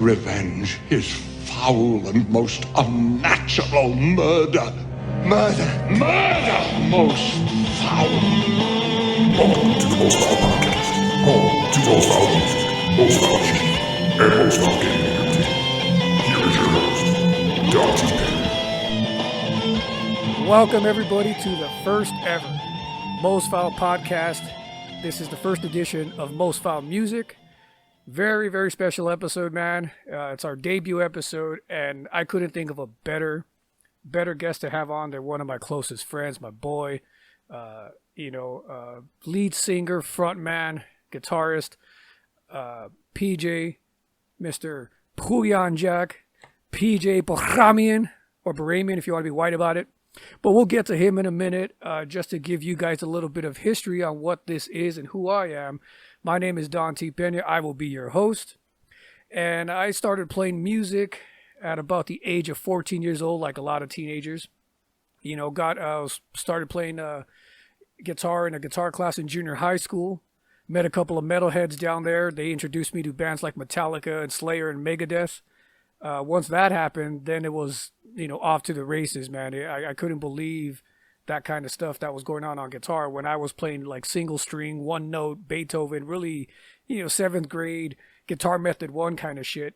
Revenge is foul and most unnatural murder. Murder most foul. Welcome to the Most Foul Podcast, home to Most Foul Music, Most Foul Chief, and Most Foul Gaming Entertainment. Here is your host, Dr. Pena. Welcome everybody to the first ever Most Foul Podcast. This is the first edition of Most Foul Music. Very, very special episode, man. It's our debut episode, and I couldn't think of a better guest to have on than one of my closest friends, my boy, lead singer, frontman, guitarist, PJ, Mr. Puyan Jack, PJ Bahramian, or Bahramian if you want to be white about it. But we'll get to him in a minute, just to give you guys a little bit of history on what this is and who I am. My name is Don T. Pena. I will be your host. And I started playing music at about the age of 14 years old, like a lot of teenagers. Started playing guitar in a guitar class in junior high school. Met a couple of metalheads down there. They introduced me to bands like Metallica and Slayer and Megadeth. Once that happened, then it was, off to the races, man. I couldn't believe that kind of stuff that was going on guitar when I was playing like single string, one note, Beethoven, really, 7th grade guitar method 1 kind of shit.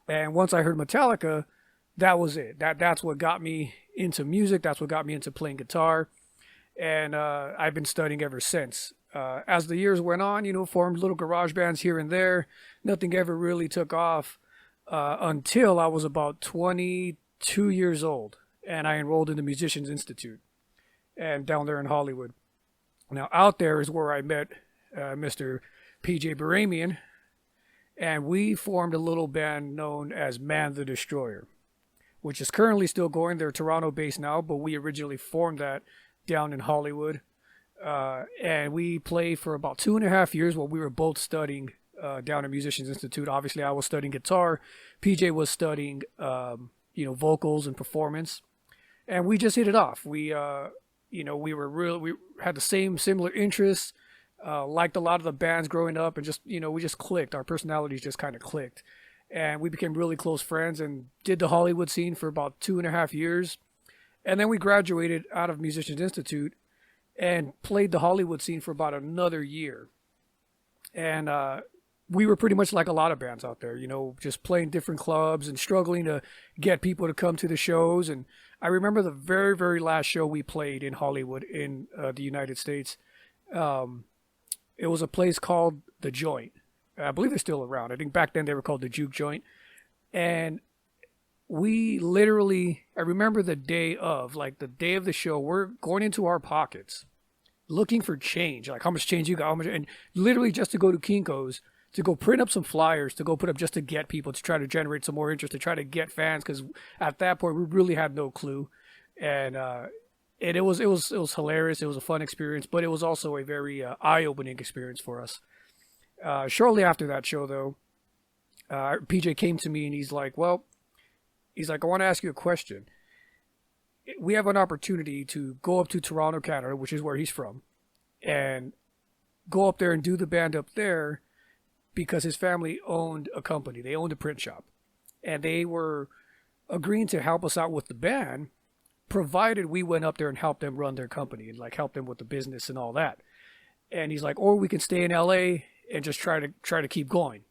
And once I heard Metallica, that was it. That's what got me into music. That's what got me into playing guitar. And I've been studying ever since. As the years went on, formed little garage bands here and there. Nothing ever really took off until I was about 22 years old. And I enrolled in the Musicians Institute, and down there in Hollywood. Now, out there is where I met Mr. PJ Bahramian, and we formed a little band known as Man the Destoyer, which is currently still going. They're Toronto-based now, but we originally formed that down in Hollywood. And we played for about 2.5 years while we were both studying down at Musicians Institute. Obviously, I was studying guitar. PJ was studying, vocals and performance. And we just hit it off. We had the same similar interests, liked a lot of the bands growing up, and just, we just clicked. Our personalities just kind of clicked. And we became really close friends and did the Hollywood scene for about 2.5 years. And then we graduated out of Musicians Institute and played the Hollywood scene for about another year. And we were pretty much like a lot of bands out there, just playing different clubs and struggling to get people to come to the shows. And I remember the very, very last show we played in Hollywood in the United States. It was a place called The Joint. I believe they're still around. I think back then they were called the Juke Joint. And we literally, I remember the day of the show, we're going into our pockets looking for change, like how much change you got, and literally just to go to Kinko's, to go print up some flyers, to go put up just to get people, to try to generate some more interest, to try to get fans, because at that point we really had no clue. And it was hilarious. It was a fun experience, but it was also a very eye-opening experience for us. Shortly after that show, though, PJ came to me and he's like, I want to ask you a question. We have an opportunity to go up to Toronto, Canada, which is where he's from, and go up there and do the band up there, because his family owned a company. They owned a print shop, and they were agreeing to help us out with the band, provided we went up there and helped them run their company and help them with the business and all that. And he's like, or we can stay in LA and just try to keep going.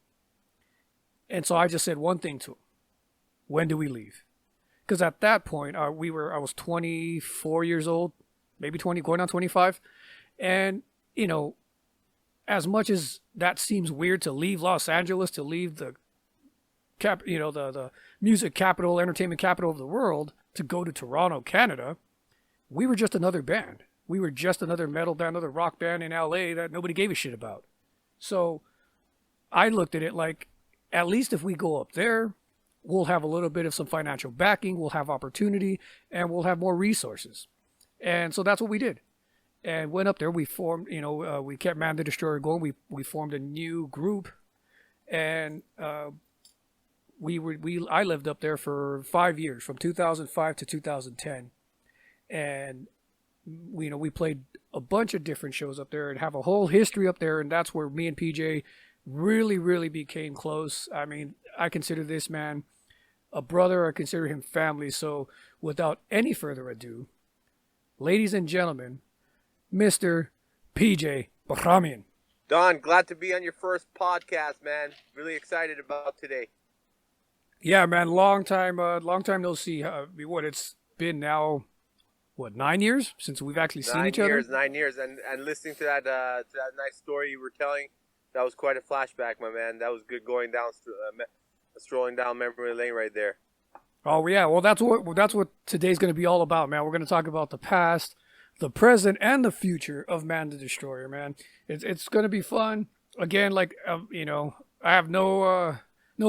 And so I just said one thing to him: when do we leave? Because at that point, I was 24 years old, maybe 20, going on 25, and as much as that seems weird to leave Los Angeles, to leave the the music capital, entertainment capital of the world, to go to Toronto, Canada, we were just another band. We were just another metal band, another rock band in LA that nobody gave a shit about. So I looked at it like, at least if we go up there, we'll have a little bit of some financial backing, we'll have opportunity, and we'll have more resources. And so that's what we did. And went up there, we formed, we kept Man the Destroyer going. We formed a new group, and I lived up there for 5 years, from 2005 to 2010. And we played a bunch of different shows up there and have a whole history up there, and that's where me and PJ really, really became close. I mean, I consider this man a brother. I consider him family. So without any further ado, ladies and gentlemen, Mr. PJ Bahramian. Don, glad to be on your first podcast, man. Really excited about today. Yeah, man, long time no see. What it's been now, 9 years since we've actually seen each other? 9 years, and listening to that nice story you were telling, that was quite a flashback, my man. That was good going down, strolling down memory lane right there. Oh yeah, well that's what today's going to be all about, man. We're going to talk about the past, the present, and the future of Man the Destroyer, man. It's going to be fun. Again, like I have no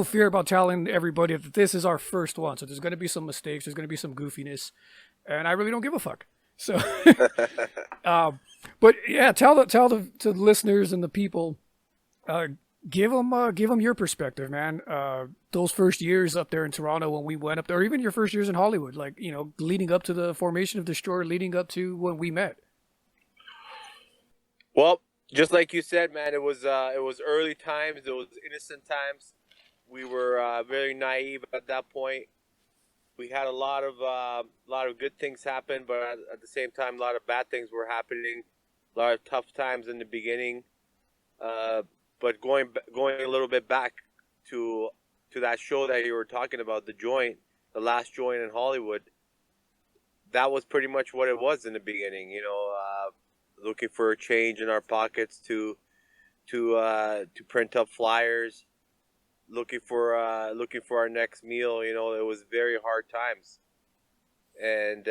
fear about telling everybody that this is our first one. So there's going to be some mistakes, there's going to be some goofiness, and I really don't give a fuck. So, but yeah, tell the listeners and the people, give them your perspective, man. Those first years up there in Toronto when we went up there, or even your first years in Hollywood, like, leading up to the formation of Destroyer, leading up to when we met. Well, just like you said, man, it was early times, it was innocent times. We were very naive at that point. We had a lot of good things happen, but at the same time, a lot of bad things were happening. A lot of tough times in the beginning. But going a little bit back to that show that you were talking about, the last joint in Hollywood, that was pretty much what it was in the beginning. Looking for a change in our pockets to print up flyers. Looking for our next meal. It was very hard times, and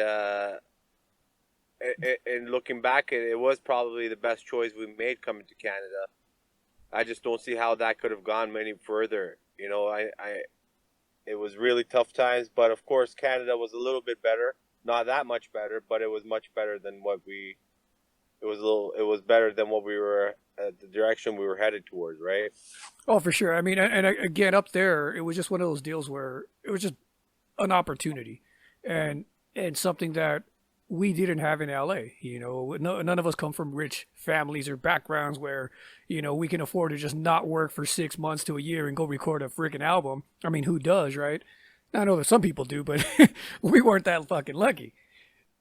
looking back, it was probably the best choice we made coming to Canada. I just don't see how that could have gone any further. It was really tough times, but of course Canada was a little bit better, not that much better, but it was much better than it was better than what we were, the direction we were headed towards, right? Oh, for sure. I mean, and again, up there, it was just one of those deals where it was just an opportunity and something that we didn't have in LA. None of us come from rich families or backgrounds where, we can afford to just not work for 6 months to a year and go record a freaking album. I mean, who does, right? I know that some people do, but we weren't that fucking lucky.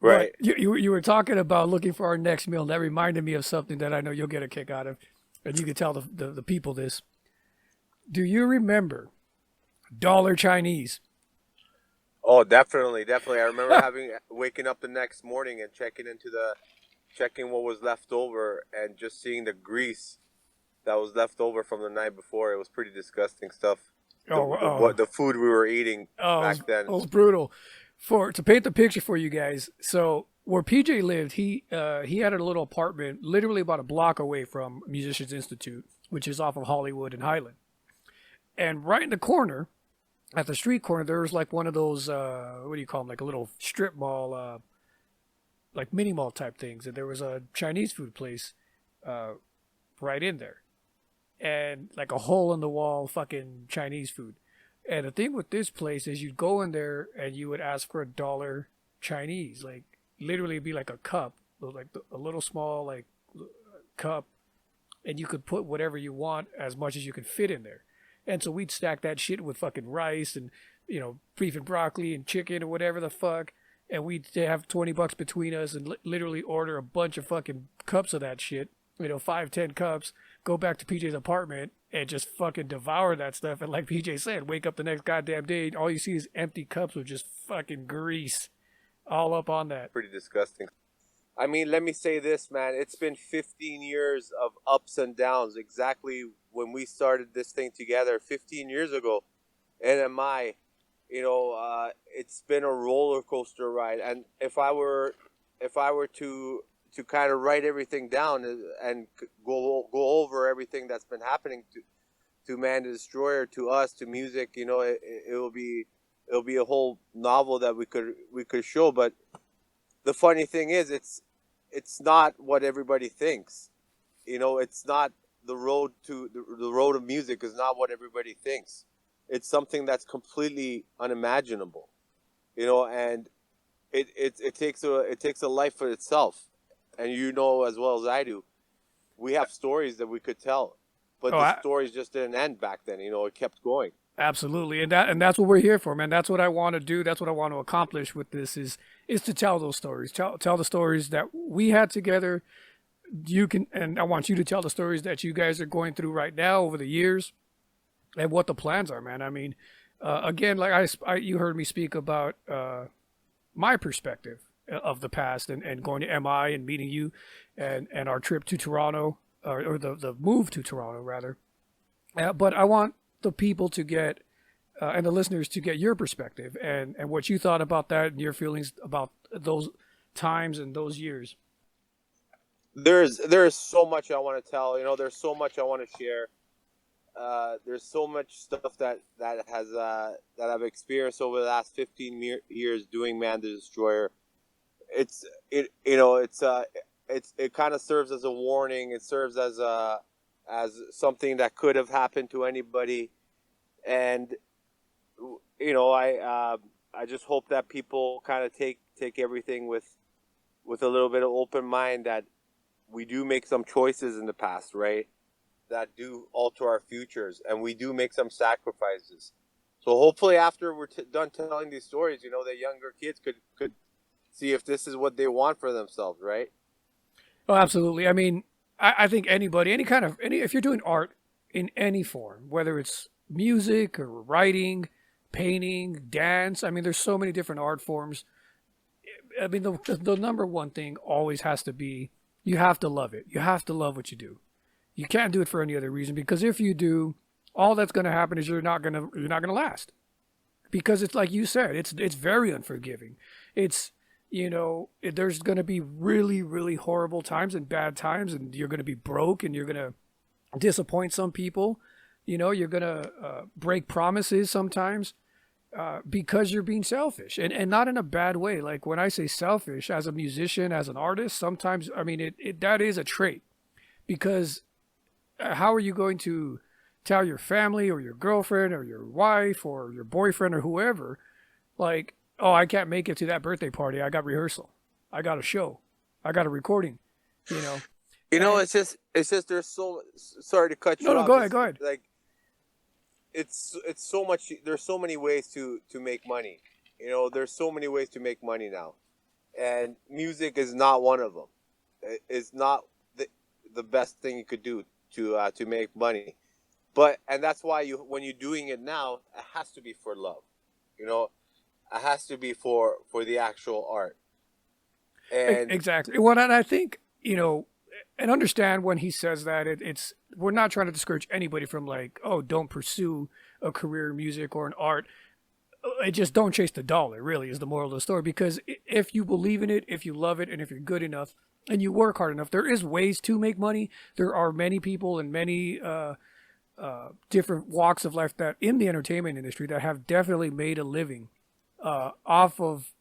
Right. But you were talking about looking for our next meal. And that reminded me of something that I know you'll get a kick out of, and you can tell the people this. Do you remember Dollar Chinese? Oh, definitely. I remember waking up the next morning and checking what was left over and just seeing the grease that was left over from the night before. It was pretty disgusting stuff. The food we were eating back then. It was brutal. To paint the picture for you guys, so where PJ lived, he had a little apartment literally about a block away from Musicians Institute, which is off of Hollywood and Highland. And right in the corner, at the street corner, there was like one of those, what do you call them, like a little strip mall, like mini mall type things. And there was a Chinese food place right in there. And like a hole in the wall fucking Chinese food. And the thing with this place is you'd go in there and you would ask for $1 Chinese. Like, literally it'd be like a cup, like a little small like cup. And you could put whatever you want as much as you could fit in there. And so we'd stack that shit with fucking rice and, beef and broccoli and chicken or whatever the fuck. And we'd have $20 between us and literally order a bunch of fucking cups of that shit. 5-10 cups, go back to PJ's apartment and just fucking devour that stuff. And like PJ said, wake up the next goddamn day, all you see is empty cups with just fucking grease all up on that. Pretty disgusting. I mean, let me say this, man. It's been 15 years of ups and downs. Exactly when we started this thing together 15 years ago, NMI, it's been a roller coaster ride. And if I were to kind of write everything down and go over everything that's been happening to Man the Destroyer, to us, to music, it'll be a whole novel that we could show. But the funny thing is, it's not what everybody thinks. It's not the road of music is not what everybody thinks. It's something that's completely unimaginable, and it takes a life for itself. And as well as I do, we have stories that we could tell, but the stories just didn't end back then. It kept going. Absolutely, and that's what we're here for, man. That's what I want to do. That's what I want to accomplish with this is to tell those stories. Tell the stories that we had together. You can, and I want you to tell the stories that you guys are going through right now over the years, and what the plans are, man. I mean, again, like you heard me speak about my perspective of the past and going to MI and meeting you, and our trip to Toronto, or the move to Toronto rather. But I want the people to get and the listeners to get your perspective and what you thought about that and your feelings about those times and those years. There's so much I want to tell. There's so much I want to share. There's so much stuff that I've experienced over the last 15 years doing Man the Destroyer. It kind of serves as a warning. It serves as something that could have happened to anybody, and I just hope that people kind of take everything with a little bit of open mind, that we do make some choices in the past, right, that do alter our futures, and we do make some sacrifices. So hopefully after we're done telling these stories, the younger kids could see if this is what they want for themselves, right? Oh, absolutely. I mean, I think anybody, if you're doing art in any form, whether it's music or writing, painting, dance, I mean, there's so many different art forms. I mean, the number one thing always has to be, you have to love it. You have to love what you do. You can't do it for any other reason, because if you do, all that's going to happen is you're not going to last. Because it's like you said, it's very unforgiving. It's, there's going to be really, really horrible times and bad times, and you're going to be broke, and you're going to disappoint some people. You're going to break promises sometimes because you're being selfish, and not in a bad way. Like when I say selfish, as a musician, as an artist, sometimes, I mean, that is a trait, because how are you going to tell your family or your girlfriend or your wife or your boyfriend or whoever, like, oh, I can't make it to that birthday party. I got rehearsal. I got a show. I got a recording. It's just there's so, sorry to cut you off. No, go ahead. Like, it's so much. There's so many ways to make money. There's so many ways to make money now, and music is not one of them. It's not the best thing you could do to make money, and that's why when you're doing it now, it has to be for love. It has to be for the actual art. And exactly. Well, and I think, and understand when he says that, we're not trying to discourage anybody from, like, oh, don't pursue a career in music or in art. It just don't chase the dollar, really, is the moral of the story. Because if you believe in it, if you love it, and if you're good enough and you work hard enough, there is ways to make money. There are many people in many different walks of life that in the entertainment industry that have definitely made a living off of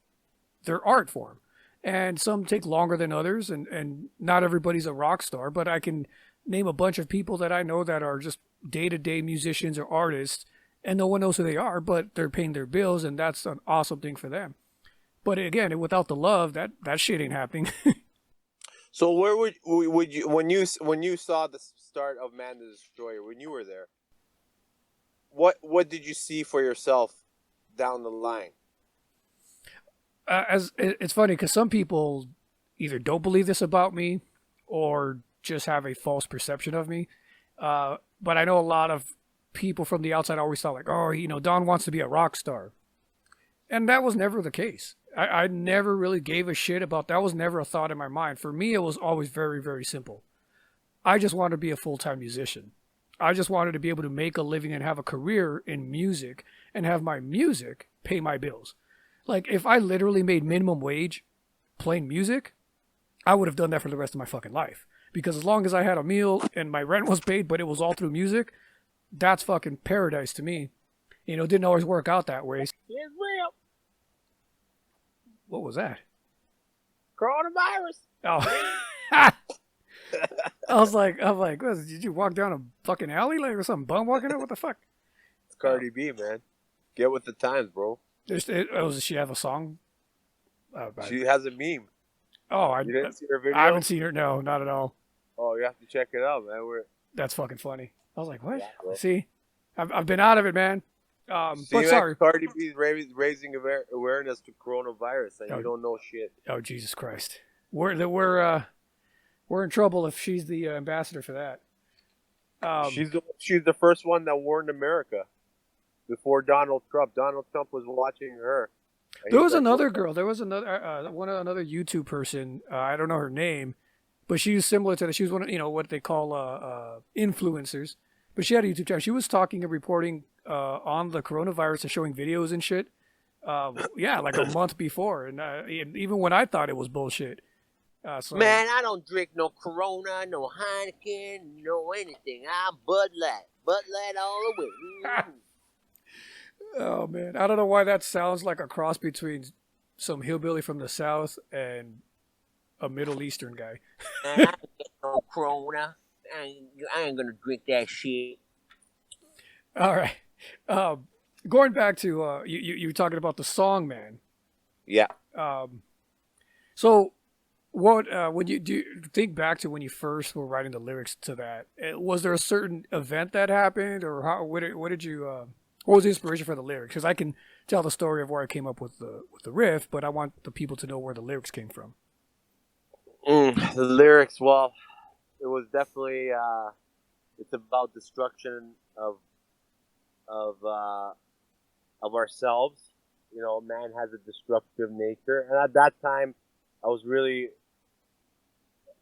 their art form. And some take longer than others, and not everybody's a rock star, but I can name a bunch of people that I know that are just day-to-day musicians or artists, and no one knows who they are, but they're paying their bills, and that's an awesome thing for them. But again, without the love, that shit ain't happening. So where would you, when you saw the start of Man the Destroyer, when you were there, what did you see for yourself down the line? As it's funny, because some people either don't believe this about me or just have a false perception of me. But I know a lot of people from the outside always thought, like, oh, Don wants to be a rock star. And that was never the case. I never really gave a shit about that. Was never a thought in my mind. For me, it was always very, very simple. I just wanted to be a full-time musician. I just wanted to be able to make a living and have a career in music and have my music pay my bills. Like, if I literally made minimum wage playing music, I would have done that for the rest of my fucking life. Because as long as I had a meal and my rent was paid, but it was all through music, that's fucking paradise to me. It didn't always work out that way. It's real. What was that? Coronavirus. Oh. I was like, what, did you walk down a fucking alley like or some bum walking out? What the fuck? It's Cardi B, man. Get with the times, bro. Does she have a song? She has a meme. Oh, you didn't see her video? I haven't seen her. No, not at all. Oh, you have to check it out, man. That's fucking funny. I was like, what? Yeah, See, I've been out of it, man. But sorry. Cardi B's raising awareness to coronavirus, and Oh. you don't know shit. Oh, Jesus Christ. We're in trouble if she's the ambassador for that. She's the first one that warned America before Donald Trump. Donald Trump was watching her. There was another girl. There was another YouTube person. I don't know her name, but she was similar to that. She was one of what they call influencers. But she had a YouTube channel. She was talking and reporting on the coronavirus and showing videos and shit. Like a month before, and even when I thought it was bullshit. So, Man, I don't drink no Corona, no Heineken, no anything. I'm Bud Light. Bud Light all the way. Oh man, I don't know why that sounds like a cross between some hillbilly from the South and a Middle Eastern guy. Man, I don't get no Corona. I ain't gonna drink that shit. All right, going back to you were talking about the song, man. Yeah. So what when you think back to when you first were writing the lyrics to that, was there a certain event that happened, or what did you what was the inspiration for the lyrics? Because I can tell the story of where I came up with the riff, but I want the people to know where the lyrics came from. The lyrics, well, it was definitely it's about destruction of ourselves. Man has a destructive nature, and at that time, I was really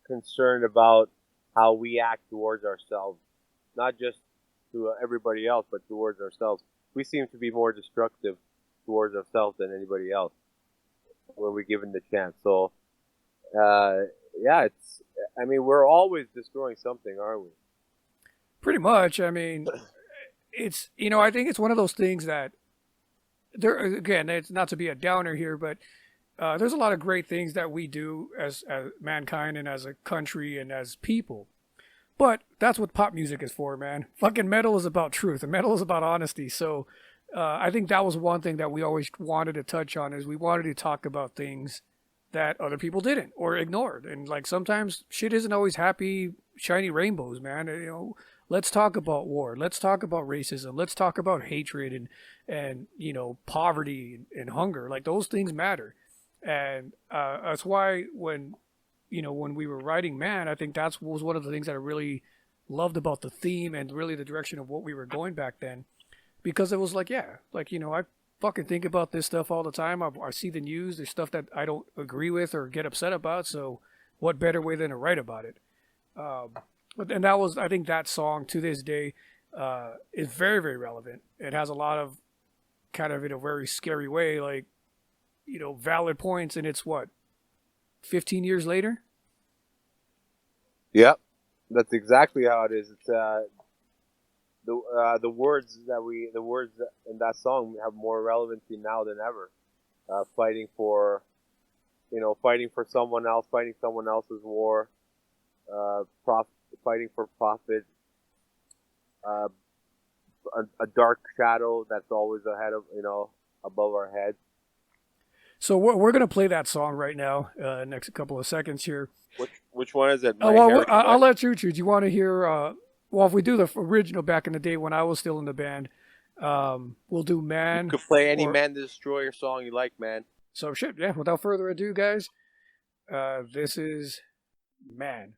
concerned about how we act towards ourselves, not just to everybody else, but towards ourselves. We seem to be more destructive towards ourselves than anybody else when we're given the chance. So, we're always destroying something, aren't we? Pretty much. I mean, it's I think it's one of those things that it's not to be a downer here, but there's a lot of great things that we do as mankind and as a country and as people. But that's what pop music is for, man. Fucking metal is about truth, and metal is about honesty. So I think that was one thing that we always wanted to touch on, is we wanted to talk about things that other people didn't or ignored. And like sometimes shit isn't always happy, shiny rainbows, man. Let's talk about war. Let's talk about racism. Let's talk about hatred and poverty and hunger. Like those things matter. And that's why when we were writing Man, I think that was one of the things that I really loved about the theme and really the direction of what we were going back then. Because it was like, I fucking think about this stuff all the time. I see the news. There's stuff that I don't agree with or get upset about. So what better way than to write about it? And that was, I think that song to this day is very, very relevant. It has a lot of kind of in a very scary way, like, valid points. And it's 15 years later? Yep, that's exactly how it is. It's the words in that song have more relevancy now than ever. Fighting for someone else, fighting someone else's war, fighting for profit, a dark shadow that's always ahead of above our heads. So we're gonna play that song right now. Next couple of seconds here. Which one is it? I'll let you choose. You want to hear? If we do the original back in the day when I was still in the band, we'll do Man. You could play any Man the Destroyer song you like, man. So shit, yeah. Without further ado, guys, this is Man.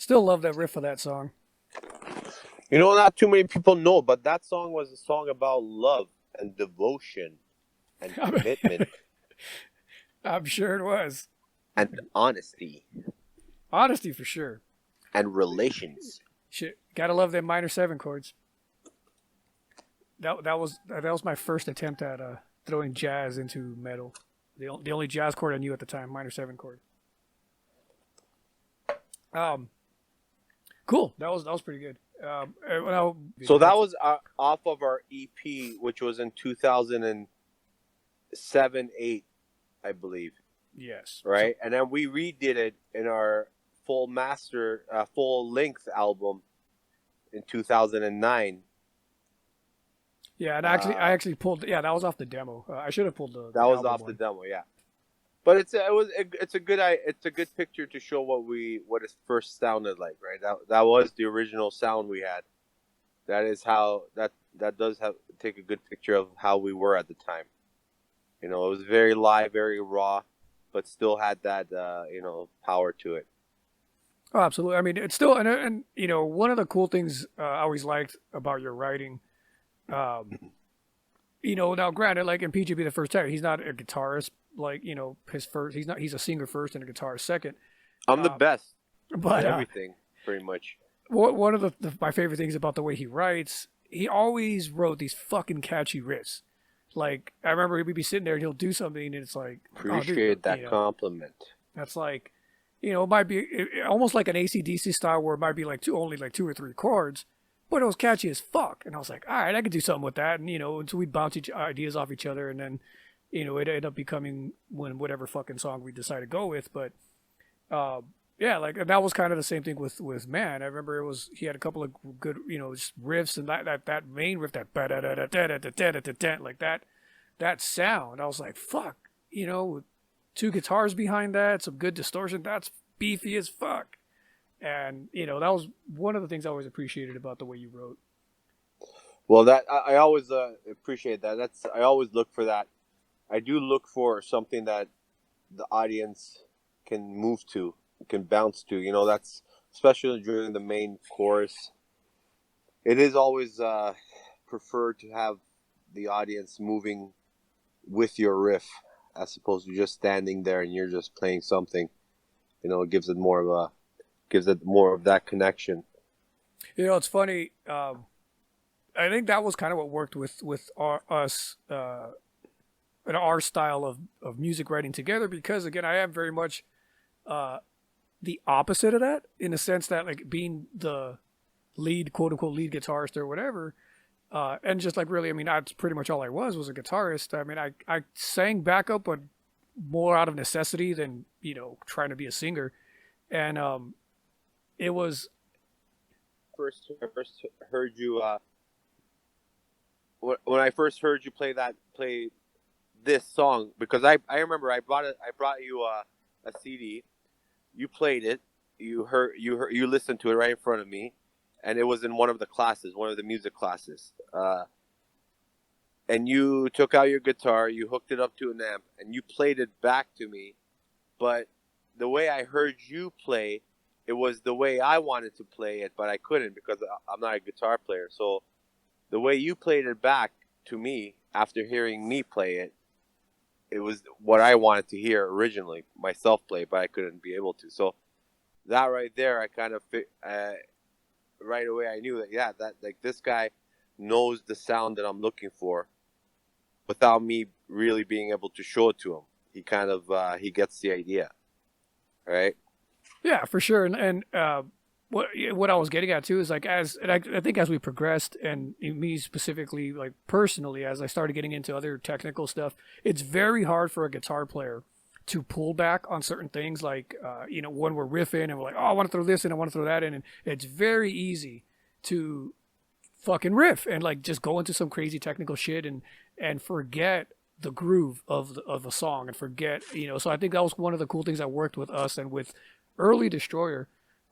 Still love that riff of that song. You know, not too many people know, but that song was a song about love and devotion and commitment I'm sure it was. and honesty Honesty for sure. and relations. Shit, gotta love them minor 7 chords. That was my first attempt at throwing jazz into metal. The only jazz chord I knew at the time, minor 7 chord. Cool. That was pretty good. So that was off of our EP, which was in 2007, 8, I believe. Yes. Right, and then we redid it in our full length album in 2009. Yeah, and I actually pulled. Yeah, that was off the demo. I should have pulled the. That was album off one. the demo, yeah. But it's a good picture to show what it first sounded like, right? That was the original sound we had. That is how that does take a good picture of how we were at the time. You know, it was very live, very raw, but still had that power to it. Oh, absolutely. I mean, it's still and you know, one of the cool things I always liked about your writing. You know, now granted, like in PGB the first time, he's not a guitarist. Like, you know, he's a singer first and a guitarist second. I'm the best but at everything, pretty much. One of my favorite things about the way he writes, he always wrote these fucking catchy riffs. Like, I remember we'd be sitting there and he'll do something and it's like, Appreciate that compliment. That's like, you know, it might be almost like an AC/DC style where it might be like only 2 or 3 chords, but it was catchy as fuck. And I was like, all right, I could do something with that. And, you know, so we'd bounce ideas off each other and then, you know, it ended up becoming whatever fucking song we decided to go with. But, yeah, like that was kind of the same thing with Man. I remember he had a couple of good, you know, just riffs and that main riff, that like that sound. I was like, fuck, you know, 2 guitars behind that, some good distortion. That's beefy as fuck. And, you know, that was one of the things I always appreciated about the way you wrote. Well, that I always appreciate that. I always look for that. I do look for something that the audience can move to, can bounce to. You know, that's especially during the main chorus. It is always preferred to have the audience moving with your riff as opposed to just standing there and you're just playing something. You know, it gives it more of that connection. You know, it's funny. I think that was kind of what worked with us and our style of music writing together, because again, I am very much the opposite of that, in the sense that, like, being the lead, quote unquote, lead guitarist or whatever, and just like really, I mean, that's pretty much all I was a guitarist. I mean, I sang backup, but more out of necessity than, you know, trying to be a singer. And it was first heard you when I first heard you play this song, because I remember I brought you a CD. You played it. You listened to it right in front of me, and it was in one of the music classes. And you took out your guitar, you hooked it up to an amp, and you played it back to me. But the way I heard you play, it was the way I wanted to play it, but I couldn't because I'm not a guitar player. So the way you played it back to me after hearing me play it, it was what I wanted to hear originally, myself play, but I couldn't be able to. So that right there, I kind of right away I knew that that like this guy knows the sound that I'm looking for, without me really being able to show it to him. He kind of he gets the idea, right? Yeah, for sure. And what I was getting at too is, like, I think as we progressed, and me specifically, like personally, as I started getting into other technical stuff, it's very hard for a guitar player to pull back on certain things. Like, you know, when we're riffing and we're like, oh, I want to throw this in, I want to throw that in, and it's very easy to fucking riff and like just go into some crazy technical shit and forget the groove of a song, and forget, you know. So I think that was one of the cool things that worked with us and with early Destoyer.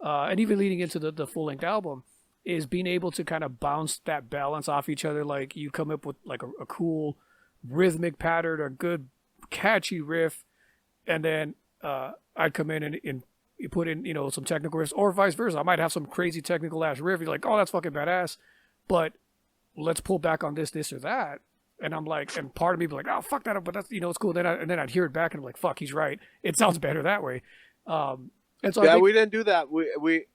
And even leading into the full-length album, is being able to kind of bounce that balance off each other. Like, you come up with like a cool rhythmic pattern, a good catchy riff, and then I'd come in and you put in, some technical riffs, or vice versa. I might have some crazy technical ass riff. You're like, oh, that's fucking badass, but let's pull back on this, or that. And I'm like, and part of me be like, oh, fuck that up, but that's, it's cool. And then I'd hear it back and I'm like, fuck, he's right. It sounds better that way. And so we didn't do that.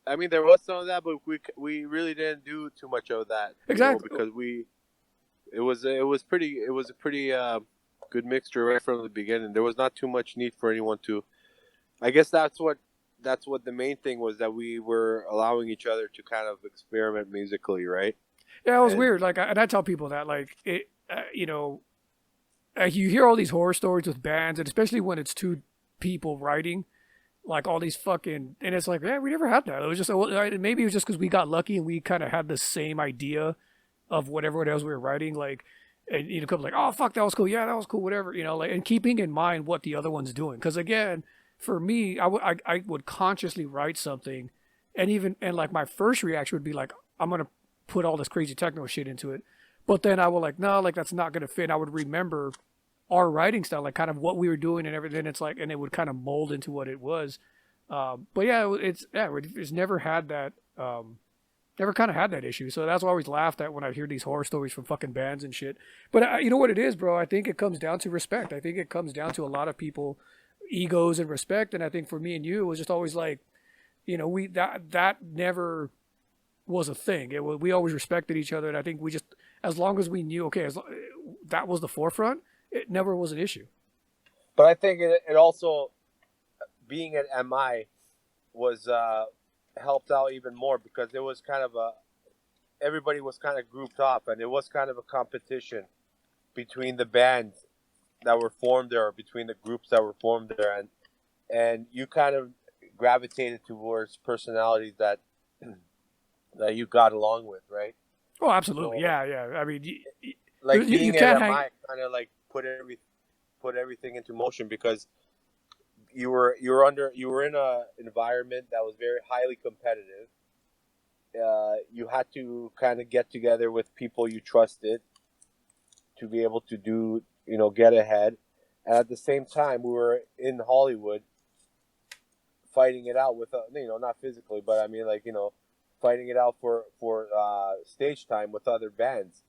I mean, there was some of that, but we really didn't do too much of that. Exactly. Because it was a pretty good mixture right from the beginning. There was not too much need for anyone to. I guess that's what the main thing was, that we were allowing each other to kind of experiment musically, right? Yeah, it was weird. Like, and I tell people that, like, it, you hear all these horror stories with bands, and especially when it's two people writing, like all these fucking, and it's like, yeah, we never had that. It was just, maybe it was just because we got lucky and we kind of had the same idea of whatever it was we were writing, like, and come like, oh fuck, that was cool, yeah, that was cool, whatever, like, and keeping in mind what the other one's doing, because again, for me, I would consciously write something, and like my first reaction would be like, I'm gonna put all this crazy techno shit into it, but then I would like, no, like that's not gonna fit. And I would remember our writing style, like kind of what we were doing and everything. It's like, and it would kind of mold into what it was. But yeah, it's never had that, never kind of had that issue. So that's why I always laughed at when I hear these horror stories from fucking bands and shit. But you know what it is, bro? I think it comes down to respect. I think it comes down to a lot of people, egos and respect. And I think for me and you, it was just always like, that never was a thing. We always respected each other. And I think we just, as long as we knew, okay, that was the forefront, it never was an issue. But I think it also, being at MI was helped out even more, because it was kind of everybody was kind of grouped up, and it was kind of a competition between the bands that were formed there, or between the groups that were formed there, and you kind of gravitated towards personalities that you got along with, right? Oh, absolutely, so, yeah. I mean, like being at MI kind of like put everything into motion, because you were in a environment that was very highly competitive. You had to kind of get together with people you trusted to be able to get ahead. And at the same time, we were in Hollywood fighting it out with, not physically, but I mean, like, fighting it out for stage time with other bands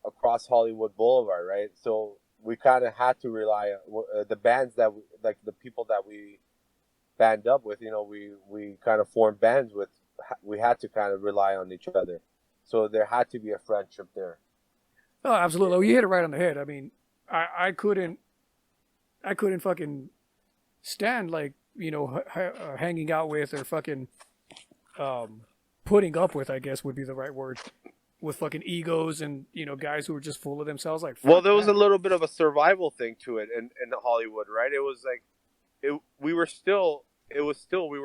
across Hollywood Boulevard, right? So we kind of had to rely on the bands that, like the people that we band up with, we kind of formed bands with. We had to kind of rely on each other. So there had to be a friendship there. Oh, absolutely. Well, you hit it right on the head. I mean, I couldn't fucking stand, like, hanging out with, or fucking putting up with, I guess would be the right word, with fucking egos and, guys who were just full of themselves. Like, well, there was a little bit of a survival thing to it in Hollywood, right? It was like, we were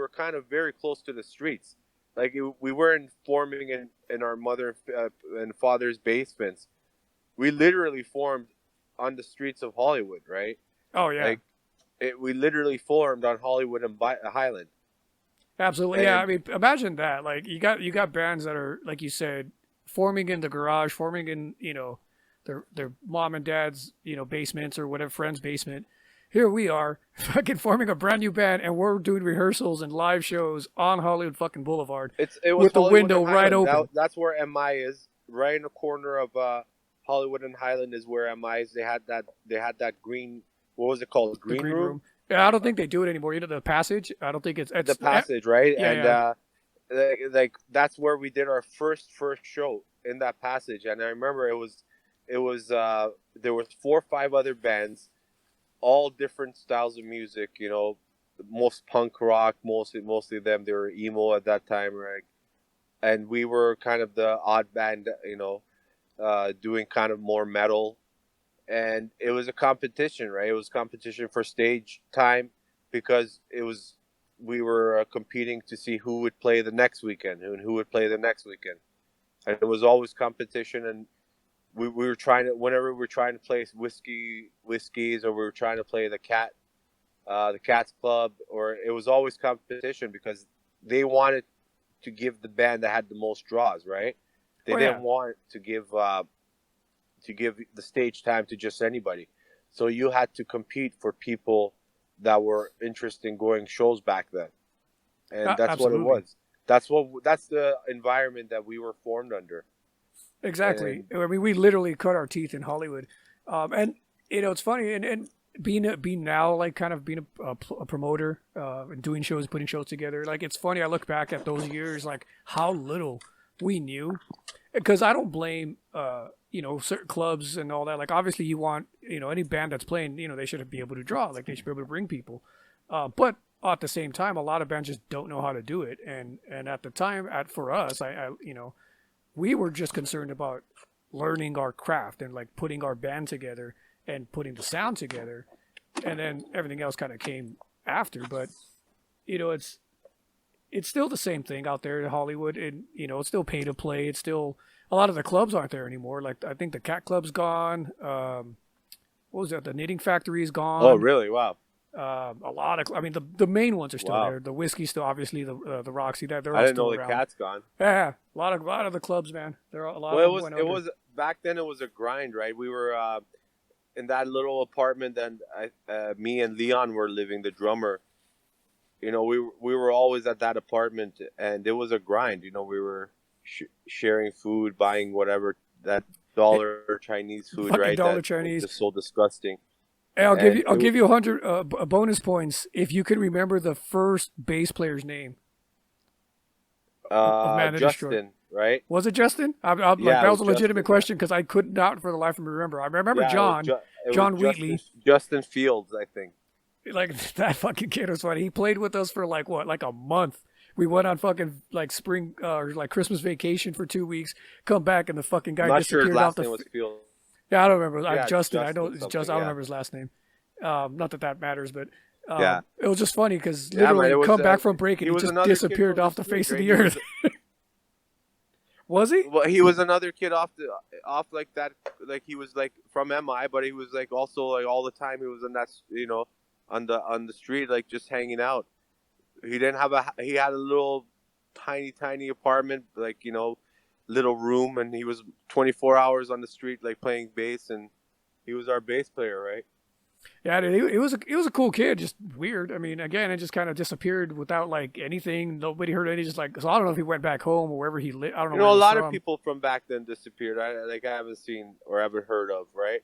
kind of very close to the streets. Like, we weren't forming in our mother and father's basements. We literally formed on the streets of Hollywood, right? Oh, yeah. Like, we literally formed on Hollywood and Highland. Absolutely, yeah. I mean, imagine that. Like, you got bands that are, like you said, forming in the garage, forming in, their mom and dad's, basements or whatever, friend's basement. Here we are, fucking forming a brand new band, and we're doing rehearsals and live shows on Hollywood fucking Boulevard. It was with the Hollywood window right open. That's where MI is, right in the corner of Hollywood and Highland is where MI is. They had that green. What was it called? Green room. Yeah, I don't think they do it anymore. The Passage. I don't think it's the Passage, right? Yeah, and like that's where we did our first show, in that Passage. And I remember it was there was 4 or 5 other bands, all different styles of music. Most punk rock, mostly them. They were emo at that time, right? And we were kind of the odd band, doing kind of more metal. And it was a competition, right? It was competition for stage time, because we were competing to see who would play the next weekend and who would play the next weekend. And it was always competition. And we were trying to, whenever we were trying to play Whiskeys, or we were trying to play the Cats Club, or it was always competition, because they wanted to give the band that had the most draws, right? They didn't want to give the stage time to just anybody. So you had to compete for people that were interested in going shows back then. and that's what it Absolutely. was. That's the environment that we were formed under. Exactly. And I mean, we literally cut our teeth in Hollywood, and it's funny, and being now like kind of being a promoter and doing shows, putting shows together. Like it's funny. I look back at those years, like how little we knew, because I don't blame certain clubs and all that. Like obviously you want any band that's playing, they should be able to draw, like they should be able to bring people, but at the same time, a lot of bands just don't know how to do it, and at the time, for us, I we were just concerned about learning our craft and like putting our band together and putting the sound together, and then everything else kind of came after. But it's still the same thing out there in Hollywood, and it's still pay to play. It's still a lot of the clubs aren't there anymore. Like I think the Cat Club's gone. What was that? The Knitting Factory's gone. oh, really? Wow. A lot of, I mean, the main ones are still Wow. there. The Whiskey's still, obviously, the Roxy, that they're all I didn't still know the around. Cat's gone. Yeah, a lot of the clubs, man. There are a lot Well, of them it was back then. It was a grind, right? We were in that little apartment, and me and Leon were living. The drummer, we were always at that apartment, and it was a grind. We were sharing food, buying whatever that dollar Chinese food, Fucking right? dollar that Chinese. was so disgusting. Hey, I'll And give you 100 bonus points if you can remember the first bass player's name. Man That Destroyed. Justin, right? Was it Justin? I'm Yeah, like, it that was was a legitimate Justin, question because I could not for the life of me remember. I remember Yeah, it was John, it John was Wheatley. Justin Fields, I think. Like that fucking kid was funny. He played with us for like a month. We went on fucking like spring or like Christmas vacation for 2 weeks. Come back and the fucking guy I'm not sure his disappeared off last the. name was Fields. Yeah, I don't remember. Yeah, Justin. I know Justin it's just. something, I don't yeah. remember his last name. Not that matters, but Yeah. it was just funny because Yeah, man, literally it was, come back from break and he he was just another kid disappeared from off the street, face of right? the earth. Was he? Well, he was another kid off like that, like he was like from MI, but he was like also like all the time he was in that on the street, like just hanging out. He didn't have he had a little tiny apartment, like little room, and he was 24 hours on the street like playing bass, and he was our bass player, right? Yeah, dude, he was a cool kid, just weird. I mean, again, it just kind of disappeared without like anything. Nobody heard any. Just like, so I don't know if he went back home or wherever he lived. I don't know. A where he lot was of from. people from back then disappeared. I haven't seen or haven't heard of, right?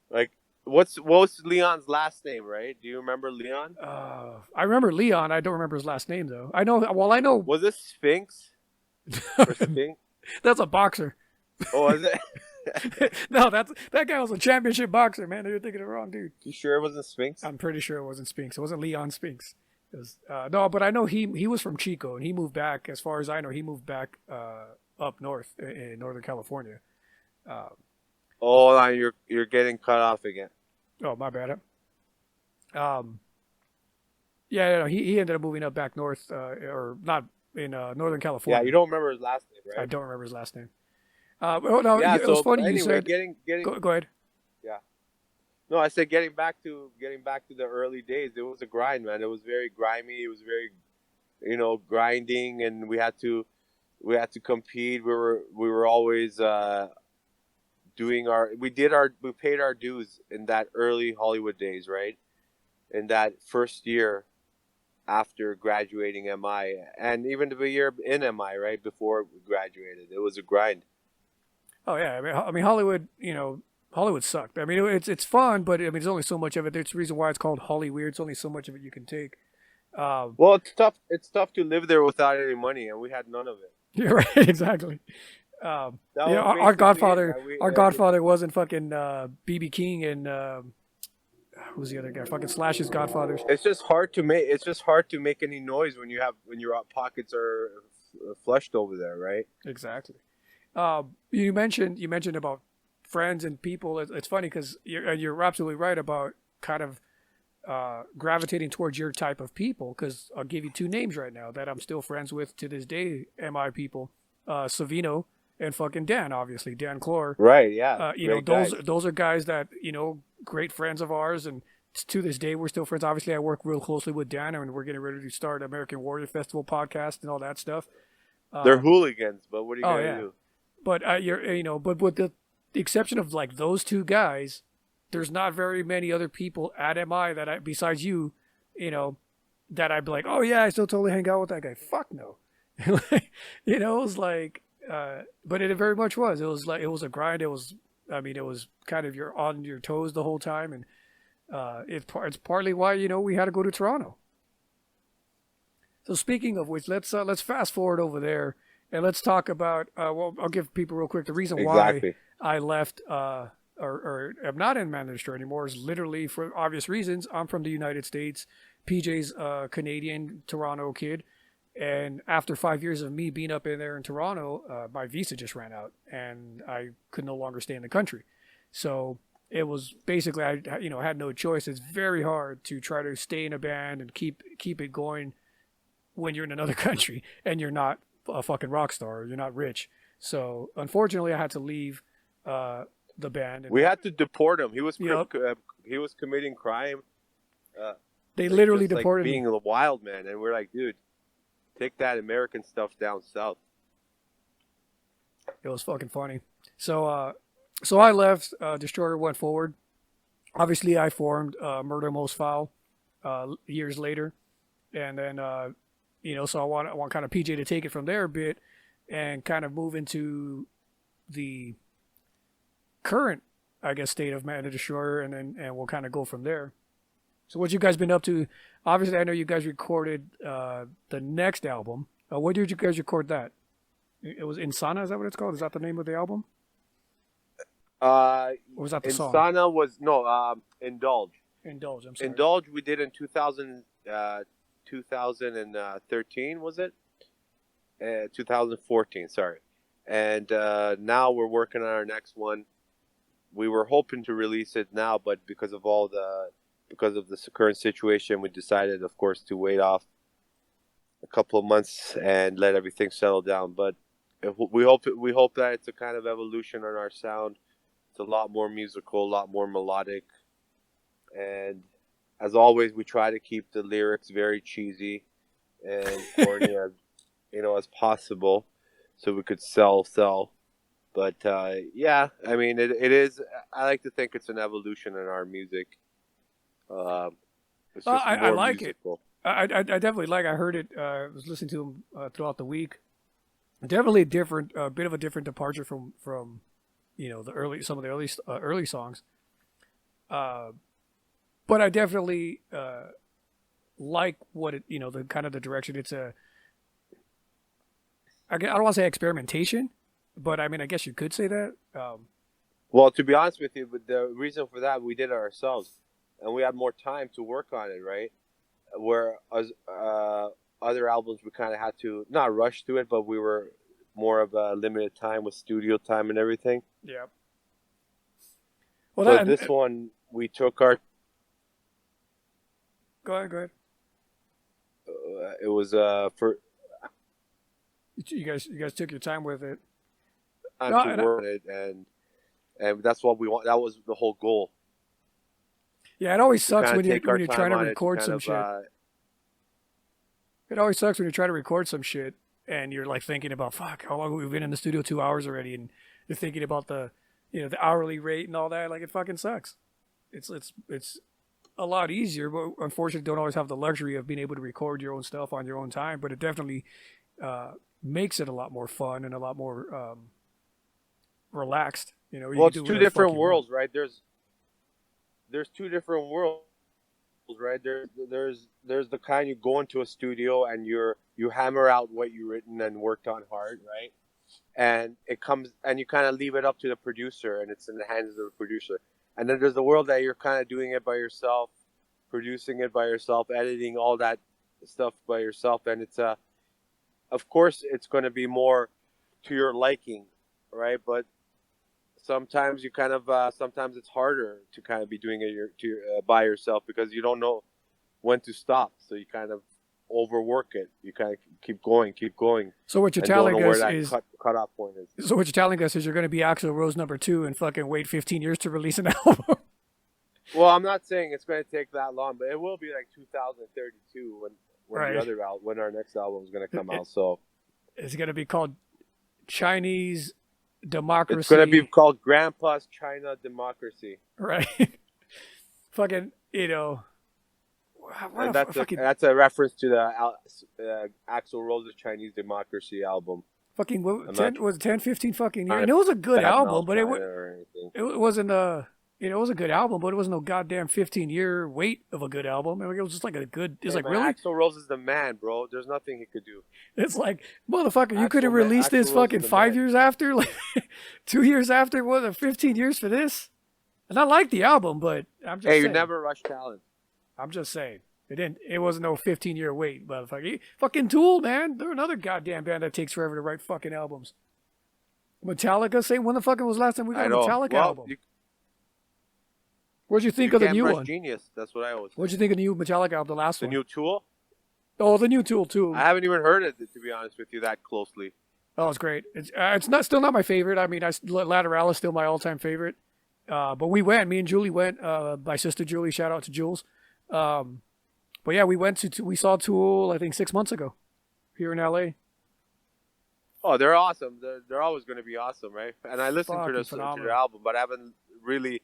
Like, what's Leon's last name, right? Do you remember Leon? I remember Leon. I don't remember his last name though. I know. Well, I know. Was it Sphinx? Or Sphinx? That's a boxer. Oh, was it? No, that guy was a championship boxer, man. You're thinking of the wrong dude. You sure it wasn't Sphinx? I'm pretty sure it wasn't Spinks. It wasn't Leon Spinks. It was, no, but I know he was from Chico, and he moved back. As far as I know, he moved back up north in Northern California. Oh, now you're getting cut off again. Oh, my bad. Yeah, no, he ended up moving up back north, or not in Northern California. Yeah, you don't remember his last name, right? I don't remember his last name. Oh no, Yeah, it was so funny anyway, you said. getting Go ahead. No, I said getting back to the early days. It was a grind, man. It was very grimy. It was very, grinding, and we had to compete. We were always we paid our dues in that early Hollywood days, right? In that first year after graduating MI, and even the year in MI, right before we graduated, it was a grind. Oh yeah, I mean Hollywood. Hollywood sucked. I mean it's fun, but I mean there's only so much of it. There's a reason why it's called Hollyweird. It's only so much of it you can take. Well, it's tough. It's tough to live there without any money, and we had none of it. You're right, exactly. That Yeah, was our basically Godfather, it. our Godfather wasn't fucking BB King and who's the other guy? Fucking Slash's Godfathers. It's just hard to make any noise when your pockets are flushed over there, right? Exactly. You mentioned about friends and people. It's funny because you're absolutely right about kind of gravitating towards your type of people. Because I'll give you two names right now that I'm still friends with to this day. MI people, Savino and fucking Dan. Obviously, Dan Clore. Right. Yeah. Those are guys that great friends of ours, and to this day we're still friends. Obviously, I work real closely with Dan, and we're getting ready to start American Warrior Festival podcast and all that stuff. They're hooligans, but what are you gonna do? But but with the exception of like those two guys, there's not very many other people at MI that besides you, that I'd be like, oh yeah, I still totally hang out with that guy. Fuck no. You know, it was like, but it very much was. It was like, it was a grind. It was, I mean, it was kind of you're on your toes the whole time. And it's partly why, you know, we had to go to Toronto. So speaking of which, let's fast forward over there and let's talk about, well, I'll give people real quick. The reason why I left, or am not in Manchester anymore is literally for obvious reasons. I'm from the United States. PJ's a Canadian Toronto kid. And after 5 years of me being up in there in Toronto, my visa just ran out and I could no longer stay in the country. So it was basically, I had no choice. It's very hard to try to stay in a band and keep it going when you're in another country and you're not a fucking rock star, or you're not rich. So unfortunately I had to leave the band. And, we had to deport him. He was he was committing crime. They literally deported him. Being a wild man. And we're like, dude, take that American stuff down south. It was fucking funny. So I left. Destoyer went forward. Obviously, I formed Murder Most Foul years later, and then so I want kind of PJ to take it from there a bit and kind of move into the current, I guess, state of Destoyer, and we'll kind of go from there. So what you guys been up to? Obviously, I know you guys recorded the next album. Where did you guys record that? It was Insana, is that what it's called? Is that the name of the album? Or was that the song? Insana was, Indulge. Indulge, I'm sorry. Indulge we did in 2013, was it? 2014, sorry. And now we're working on our next one. We were hoping to release it now, but because of the current situation, we decided, of course, to wait off a couple of months and let everything settle down. But we hope that it's a kind of evolution on our sound. It's a lot more musical, a lot more melodic, and as always, we try to keep the lyrics very cheesy and corny as possible, so we could sell. But yeah, I mean, it is. I like to think it's an evolution in our music. It's just I like musical. it. I definitely like. I heard it. I was listening to him throughout the week. Definitely a bit of a different departure from some of the early songs. But I definitely like what it the kind of the direction it's a. I don't want to say experimentation, but I mean I guess you could say that. Well, to be honest with you, but the reason for that, we did it ourselves. And we had more time to work on it, right? Whereas other albums, we kind of had to not rush to it, but we were more of a limited time with studio time and everything. Yeah. Well, this one we took our. Go ahead. It was for. You guys took your time with it. To work on it, and that's what we want. That was the whole goal. Yeah, it always sucks when you're trying to record some shit. It always sucks when you try to record some shit and you're like thinking about, fuck, how long have we been in the studio? 2 hours already, and you're thinking about the the hourly rate and all that. Like, it fucking sucks. It's a lot easier, but unfortunately don't always have the luxury of being able to record your own stuff on your own time. But it definitely makes it a lot more fun and a lot more relaxed. Well, it's two different worlds, right? There's two different worlds, right? There's the kind you go into a studio and you hammer out what you've written and worked on hard, right? And it comes and you kind of leave it up to the producer, and it's in the hands of the producer. And then there's the world that you're kind of doing it by yourself, producing it by yourself, editing all that stuff by yourself, and it's of course it's going to be more to your liking, right? But sometimes you kind of sometimes it's harder to kind of be doing it by yourself because you don't know when to stop. So you kind of overwork it. You kind of keep going. So what you're telling us is cutoff point is. So what you're telling us is you're going to be Axl Rose #2 and fucking wait 15 years to release an album. Well, I'm not saying it's going to take that long, but it will be like 2032 when right. When our next album is going to come out. So it's going to be called Chinese Democracy. It's going to be called Grandpa's China Democracy. Right. Fucking, And that's a reference to the Axl Rose's Chinese Democracy album. Fucking I'm 10 not was it 10, 15 fucking years. And it was a good album, but it wasn't it was a good album, but it wasn't no goddamn 15-year wait of a good album. I mean, it was just like a good. It's like man, really. Axl Rose is the man, bro. There's nothing he could do. It's like motherfucker, you could have released this Axl fucking Rose is 5 the years after, like 2 years after. What? 15 years for this? And I like the album, but I'm just saying. You never rush talent. I'm just saying. It wasn't no 15-year wait, motherfucker. Fucking Tool, man. They're another goddamn band that takes forever to write fucking albums. Metallica, say when the fucking was the last time we got a Metallica album? What'd you think of the new one? Genius. That's what I always think. What'd you think of the new Metallica album, the last one? The new Tool? Oh, the new Tool too. I haven't even heard it, to be honest with you, that closely. Oh, it's great. It's still not my favorite. I mean, Lateral is still my all-time favorite. But we went. Me and Julie went. My sister Julie. Shout out to Jules. But yeah, we saw Tool. I think 6 months ago, here in LA. Oh, they're awesome. They're always going to be awesome, right? And I listened to their album, but I haven't really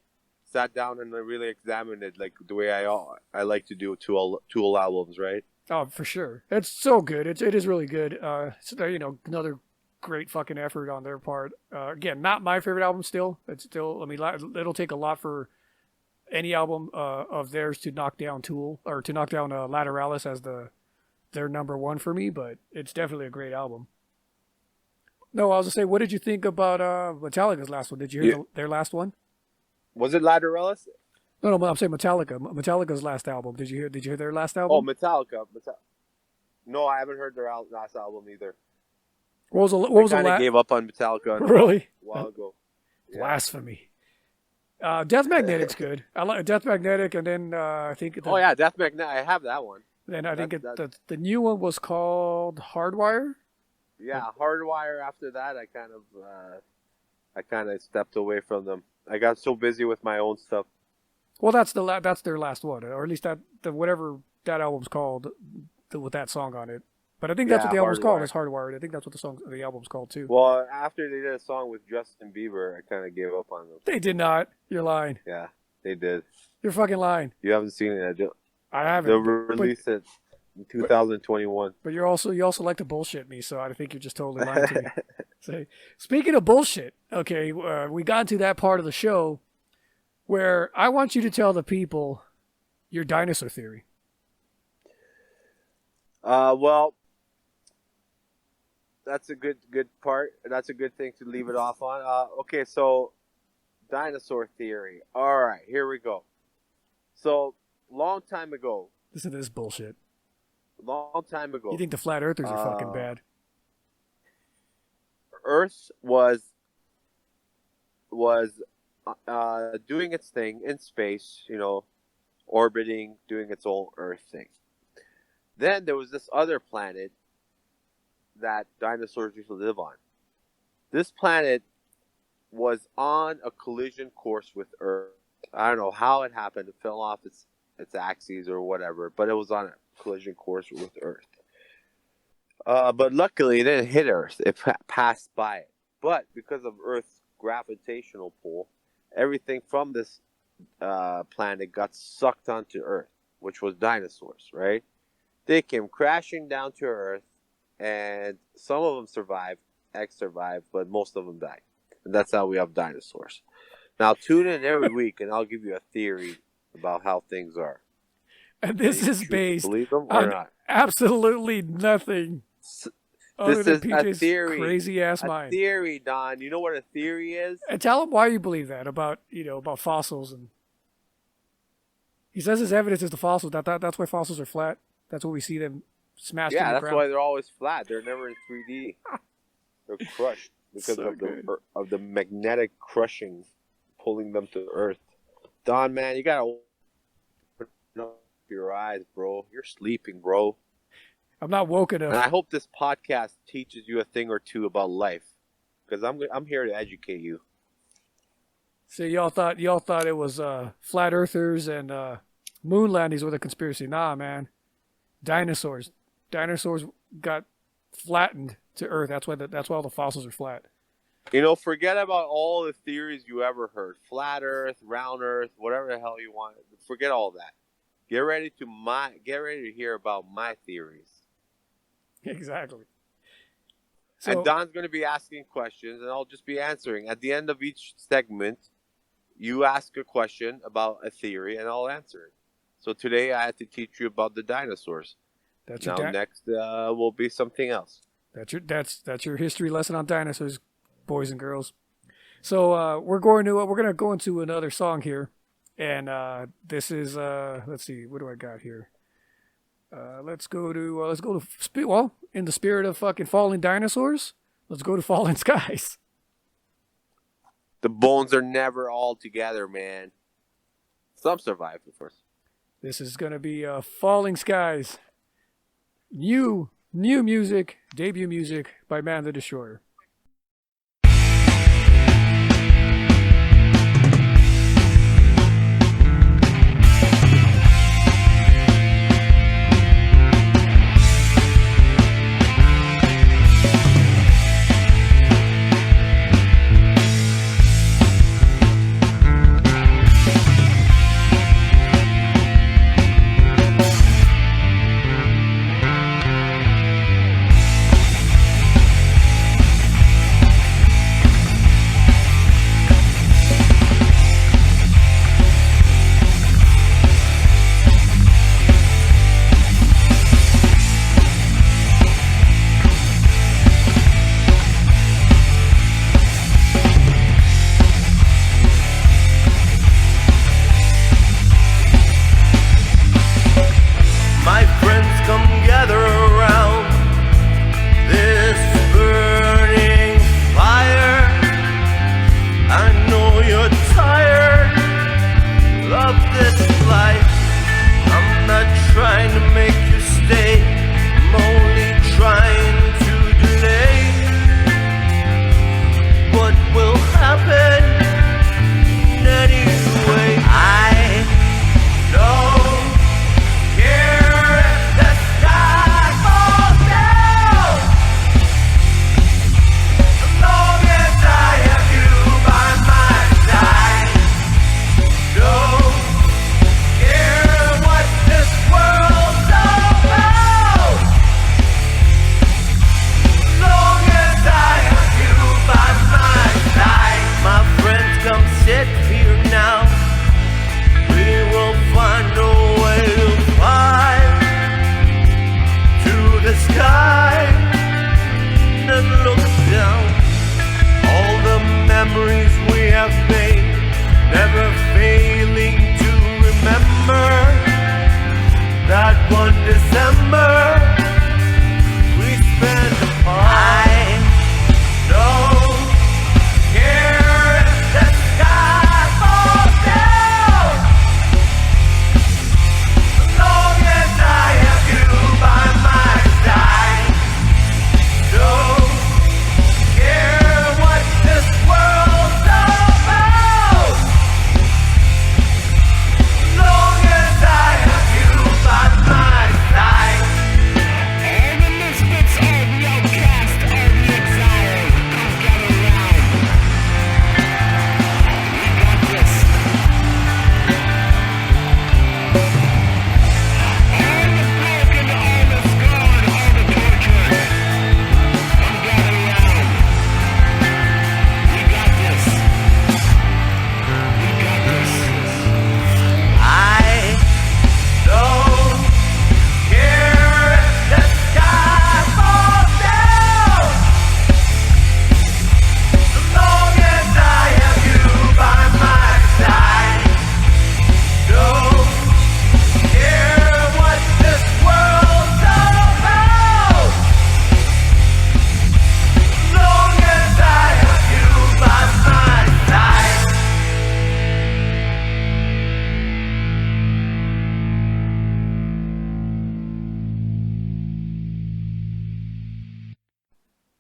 sat down and really examined it like the way I like to do Tool albums, right? Oh, for sure. It's so good. It is really good. It's another great fucking effort on their part. Again, not my favorite album still. It's still, I mean, it'll take a lot for any album of theirs to knock down Tool or to knock down Lateralis as their number one for me, but it's definitely a great album. No, I was gonna say, what did you think about Metallica's last one? Did you hear their last one? Was it Lateralis? No, I'm saying Metallica. Metallica's last album. Did you hear their last album? Oh, Metallica. No, I haven't heard their last album either. What was the last? Gave up on Metallica really a while ago. Yeah. Blasphemy. Death Magnetic's good. I like Death Magnetic, and then I think. Death Magnetic. I have that one. Then I think the new one was called Hardwire. Yeah, Hardwire. After that, I kind of stepped away from them. I got so busy with my own stuff. Well, that's their last one, or at least whatever that album's called, with that song on it. But I think that's what the album's called. It's Hardwired. I think that's what the album's called too. Well, after they did a song with Justin Bieber, I kind of gave up on them. They did not. You're lying. Yeah, they did. You're fucking lying. You haven't seen it. I haven't. They'll release it in 2021. But you also like to bullshit me, so I think you're just totally lying to me. So, speaking of bullshit, okay, we got into that part of the show where I want you to tell the people your dinosaur theory. Well, that's a good part. That's a good thing to leave it off on. Okay, so dinosaur theory. All right, here we go. So, long time ago. Listen to this bullshit. Long time ago. You think the flat earthers are fucking bad? Earth was doing its thing in space, orbiting, doing its own Earth thing. Then there was this other planet that dinosaurs used to live on. This planet was on a collision course with Earth. I don't know how it happened. It fell off its axes or whatever, but it was on a collision course with Earth. But luckily, it didn't hit Earth. It passed by it. But because of Earth's gravitational pull, everything from this planet got sucked onto Earth, which was dinosaurs, right? They came crashing down to Earth, and some of them survived, X survived, but most of them died. And that's how we have dinosaurs. Now, tune in every week, and I'll give you a theory about how things are. And this is based believe them or on not? Absolutely nothing. This is a theory. Crazy ass mind. A theory, Don. You know what a theory is? And tell him why you believe that about fossils. And he says his evidence is the fossils. That's why fossils are flat. That's why we see them smashed. Yeah, in the that's ground. why they're always flat. They're never in 3D. They're crushed because of the magnetic crushing, pulling them to Earth. Don, man, you gotta open up your eyes, bro. You're sleeping, bro. I'm not woke enough. And I hope this podcast teaches you a thing or two about life, because I'm here to educate you. So y'all thought it was flat earthers and moon landings were the conspiracy. Nah, man. Dinosaurs got flattened to Earth. That's why all the fossils are flat. Forget about all the theories you ever heard. Flat Earth, round Earth, whatever the hell you want. Forget all that. Get ready to hear about my theories. Exactly. And So Don's going to be asking questions, and I'll just be answering. At the end of each segment, you ask a question about a theory, and I'll answer it. So today I had to teach you about the dinosaurs. that's Now next will be something else. That's your history lesson on dinosaurs, boys and girls. So we're gonna go into another song here, and this is let's see, what do I got here? Let's go to in the spirit of fucking falling dinosaurs, let's go to Falling Skies. The bones are never all together, man. Some survive, of course. This is gonna be Falling Skies. New music, debut music by Man the Destroyer.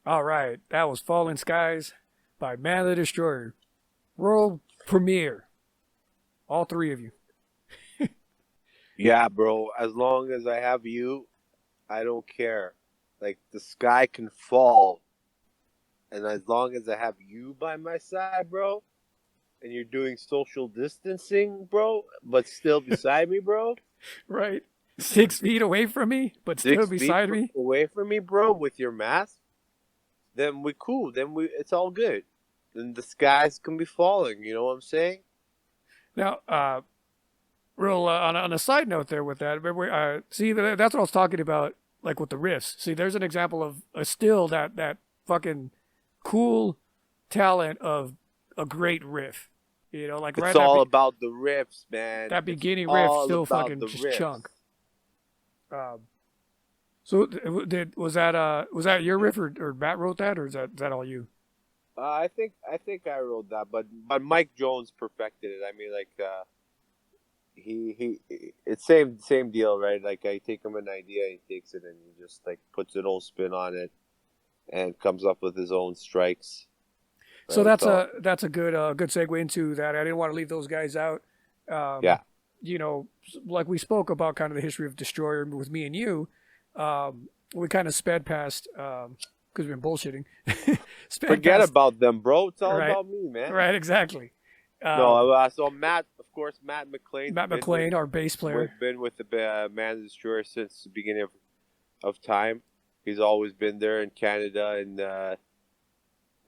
All right, that was Falling Skies by Man the Destroyer. World premiere. All three of you. Yeah, bro. As long as I have you, I don't care. Like, the sky can fall. And as long as I have you by my side, bro, and you're doing social distancing, bro, but still beside me, bro, Right. 6 feet away from me, but still 6 beside feet me. away from me, bro, with your mask, then we cool. Then it's all good. Then the skies can be falling. You know what I'm saying? Now, real on a side note there with that, remember, see, that's what I was talking about, like with the riffs. See, there's an example of a still that fucking cool talent of a great riff. You know, like It's all about the riffs, man. that It's beginning riff all still about fucking the just riffs. chunk. So was that your riff or Matt wrote that, or is that all you? I think I wrote that, but Mike Jones perfected it. I mean, like he it's same deal, right? Like I take him an idea, he takes it and he just like puts an old spin on it and comes up with his own strikes. So Right? that's a good segue into that. I didn't want to leave those guys out. Yeah. You know, like we spoke about kind of the history of Destroyer with me and you. We kind of sped past because we've been bullshitting. Forget about them, bro. It's all Right. about me, man. Right, exactly. So Matt, of course, Matt McLean. Matt McLean, our bass player. Been with the Man Destroyer since the beginning of time. He's always been there in Canada,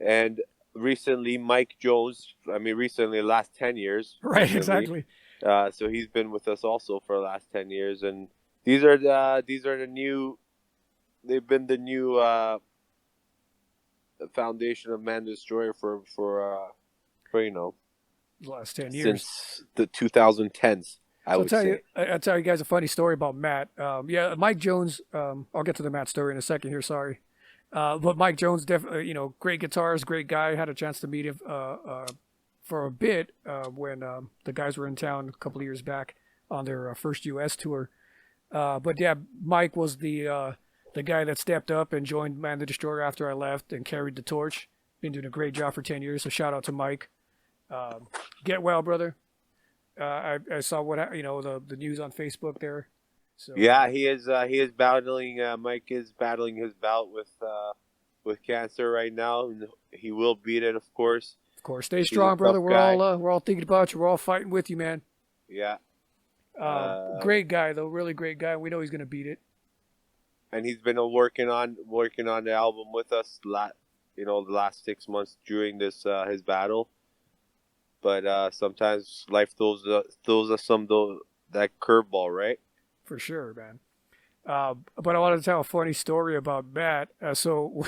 and recently Mike Jones. I mean, recently, the last 10 years. Right, recently. exactly. So he's been with us also for the last 10 years, and these are the new. They've been the new foundation of Man Destroyer for you know, The last 10 years. since the 2010s. I'll tell you guys a funny story about Matt. Yeah, Mike Jones. I'll get to the Matt story in a second here. Sorry, but Mike Jones, definitely, great guitarist, great guy. Had a chance to meet him for a bit when the guys were in town a couple of years back on their first U.S. tour. But yeah, Mike was the guy that stepped up and joined Man the Destroyer after I left and carried the torch. Been doing a great job for 10 years. So shout out to Mike. Get well, brother. I saw the news on Facebook there. So Yeah, he is battling. Mike is battling his bout with cancer right now, and he will beat it, of course. of course, stay strong, brother. tough We're guy. all thinking about you. We're all fighting with you, man. Yeah, Great guy though, really great guy. We know he's gonna beat it. and he's been working on the album with us. The last 6 months during this his battle. But sometimes life throws us that curveball, right? For sure, man. But I wanted to tell a funny story about Matt. So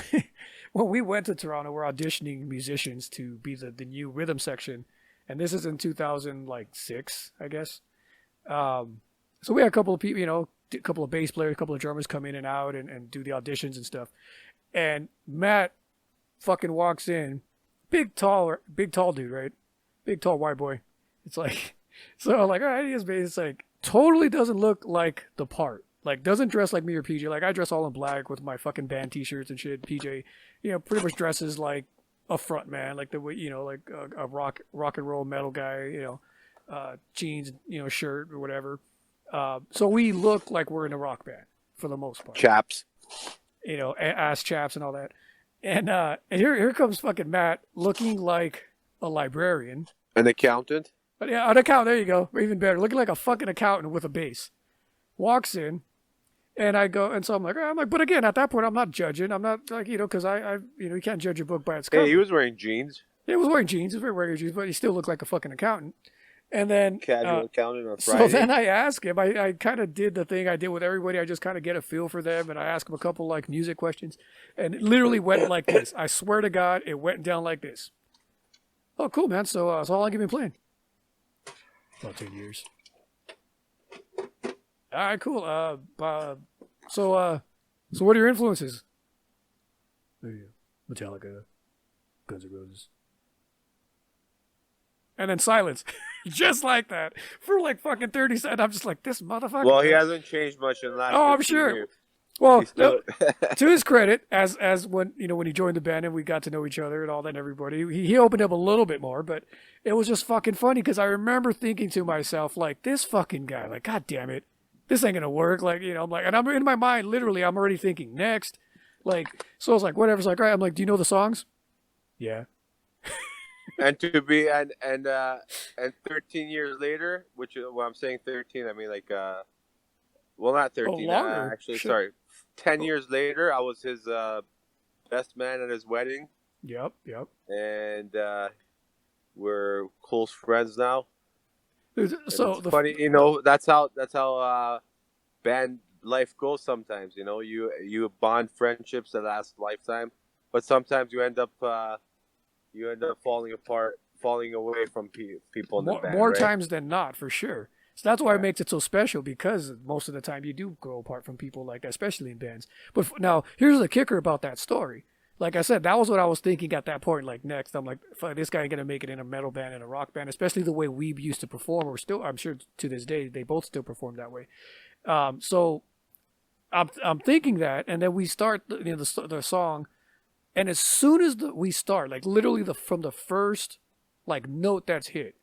when we went to Toronto, we're auditioning musicians to be the new rhythm section, and this is in 2006, I guess. So we had a couple of people, a couple of bass players, a couple of drummers come in and out and do the auditions and stuff. And Matt fucking walks in, big tall dude, right? Big tall white boy. It's like, so I'm like, all right, he is bass. It's like totally doesn't look like the part. Like doesn't dress like me or PJ. Like I dress all in black with my fucking band t-shirts and shit. PJ, pretty much dresses like a front man, like the way, like a rock and roll metal guy, jeans, shirt or whatever. So we look like we're in a rock band for the most part. Chaps. Ass chaps and all that. And here comes fucking Matt looking like a librarian. An accountant. But yeah, an accountant, there you go. Even better. Looking like a fucking accountant with a bass. Walks in, and I go, and so I'm like, but again, at that point, I'm not judging. I'm not like, because you can't judge a book by its cover. Hey, he was wearing jeans. He was wearing jeans. He was wearing jeans, but he still looked like a fucking accountant. And then Casual accountant on Friday. So then I asked him. I kind of did the thing I did with everybody. I just kind of get a feel for them, and I asked him a couple like music questions, and it literally went like this. I swear to God, it went down like this. Oh, cool, man. So how long have you been playing? About 10 years. All right, cool. So what are your influences? Metallica, Guns N' Roses. And then silence. Just like that. For like fucking 30 seconds. I'm just like, this motherfucker. Well, he hasn't changed much in the last. Oh, I'm 15 sure. years. Well, He's still... to his credit, as when when he joined the band and we got to know each other and all that and everybody, he opened up a little bit more, but it was just fucking funny because I remember thinking to myself, like, this fucking guy, like, God damn it, this ain't gonna work. Like, I'm like, and I'm in my mind, literally, I'm already thinking next. Like, so I was like, whatever. It's like, all right, I'm like, do you know the songs? Yeah. And to be and 13 years later, which when I'm saying 13, I mean like Well, not Oh, 13. longer. Actually, Shit. sorry. 10 years later, I was his best man at his wedding, Yep. and we're close friends now. And So it's funny, you know. That's how band life goes. Sometimes, you know, you bond friendships that last a lifetime, but sometimes you end up falling apart, falling away from people in the band. more right? times than not, for sure. So that's why it Yeah. makes it so special, because most of the time you do grow apart from people like that, especially in bands. But now here's the kicker about that story. Like I said, that was what I was thinking at that point. Like next, I'm like, fuck, this guy ain't gonna make it in a metal band and a rock band, especially the way we used to perform. Or still, I'm sure to this day they both still perform that way. So I'm thinking that, and then we start the song, and as soon as we start, like literally from the first like note that's hit,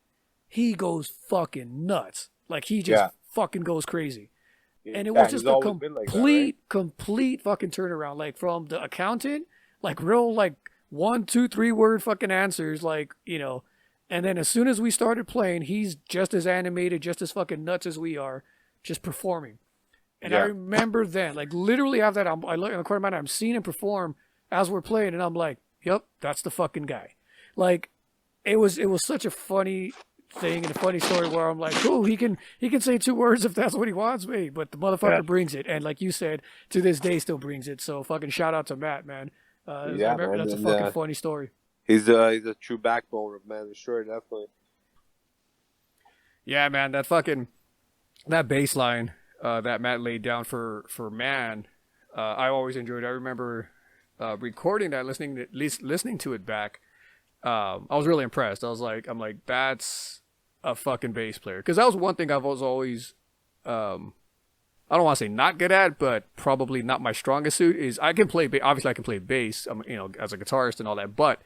he goes fucking nuts. Like he just fucking goes crazy. And it was just he's a always been like that, right? complete fucking turnaround. Like from the accountant, like real like 1, 2, 3 word fucking answers, like, you know. And then as soon as we started playing, he's just as animated, just as fucking nuts as we are, just performing. And I remember then, like literally after that, I look in the corner of my eye, I'm seeing him perform as we're playing, and I'm like, yep, that's the fucking guy. Like it was such a funny thing and a funny story where I'm like, cool, he can say 2 words if that's what he wants me, but the motherfucker brings it, and like you said, to this day still brings it. So fucking shout out to Matt, man. I remember that's a fucking funny story. He's a true backbone of Man, sure, definitely. Yeah, man, that bass line that Matt laid down for Man, I always enjoyed. I remember recording that, listening to it back. I was really impressed. I'm like, that's a fucking bass player, because that was one thing I was always, I don't want to say not good at, but probably not my strongest suit. Is I can play, obviously I can play bass, you know, as a guitarist and all that, but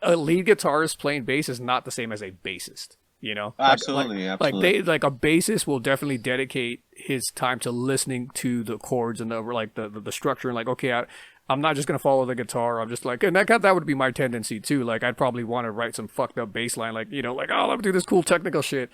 a lead guitarist playing bass is not the same as a bassist. You know, absolutely. Like a bassist will definitely dedicate his time to listening to the chords and the structure, and like, okay, I'm not just gonna follow the guitar. I'm just like, and that would be my tendency too. Like I'd probably want to write some fucked up bass line, like, you know, like, oh, let me do this cool technical shit.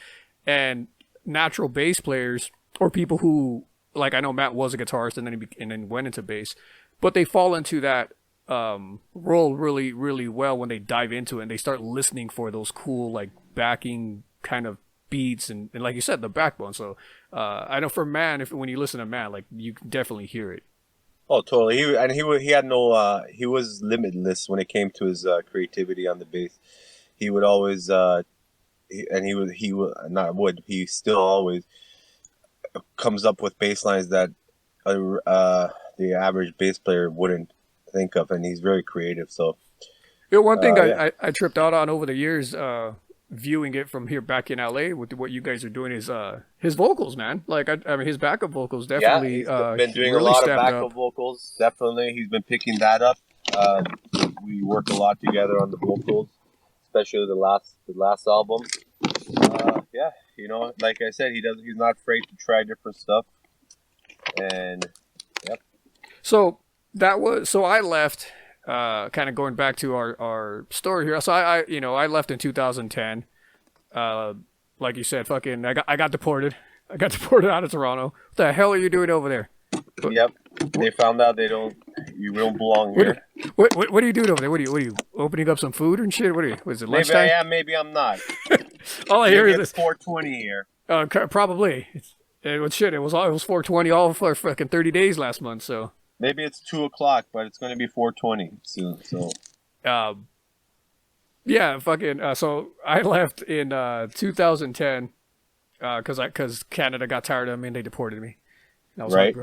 And natural bass players, or people who, like, I know Matt was a guitarist and then went into bass, but they fall into that role really, really well when they dive into it and they start listening for those cool, like, backing kind of beats and like you said, the backbone. So I know for Man, when you listen to Man, like, you can definitely hear it. Oh, totally. He had no he was limitless when it came to his creativity on the bass. He would always he still always comes up with bass lines that the average bass player wouldn't think of, and he's very creative. So you know, one thing I tripped out on over the years viewing it from here back in LA with what you guys are doing is his vocals, man. Like I mean, his backup vocals definitely he's been doing really a lot of stepped backup up. vocals. Definitely, he's been picking that up. We work a lot together on the vocals, especially the last album. Yeah, you know, like I said, he's not afraid to try different stuff. And yep. So I left. Kind of going back to our story here. So I left in 2010. Like you said, fucking, I got deported. I got deported out of Toronto. What the hell are you doing over there? Yep. They found out you don't belong here. What are you doing over there? What are you opening up some food and shit? Was it lunchtime? Maybe I am, maybe I'm not. All I hear is it's 4:20 here. Probably. It was 4:20 all for fucking 30 days last month. So maybe it's 2:00, but it's going to be 4:20 soon. So, yeah, fucking. So I left in 2010 because Canada got tired of me and they deported me. Right.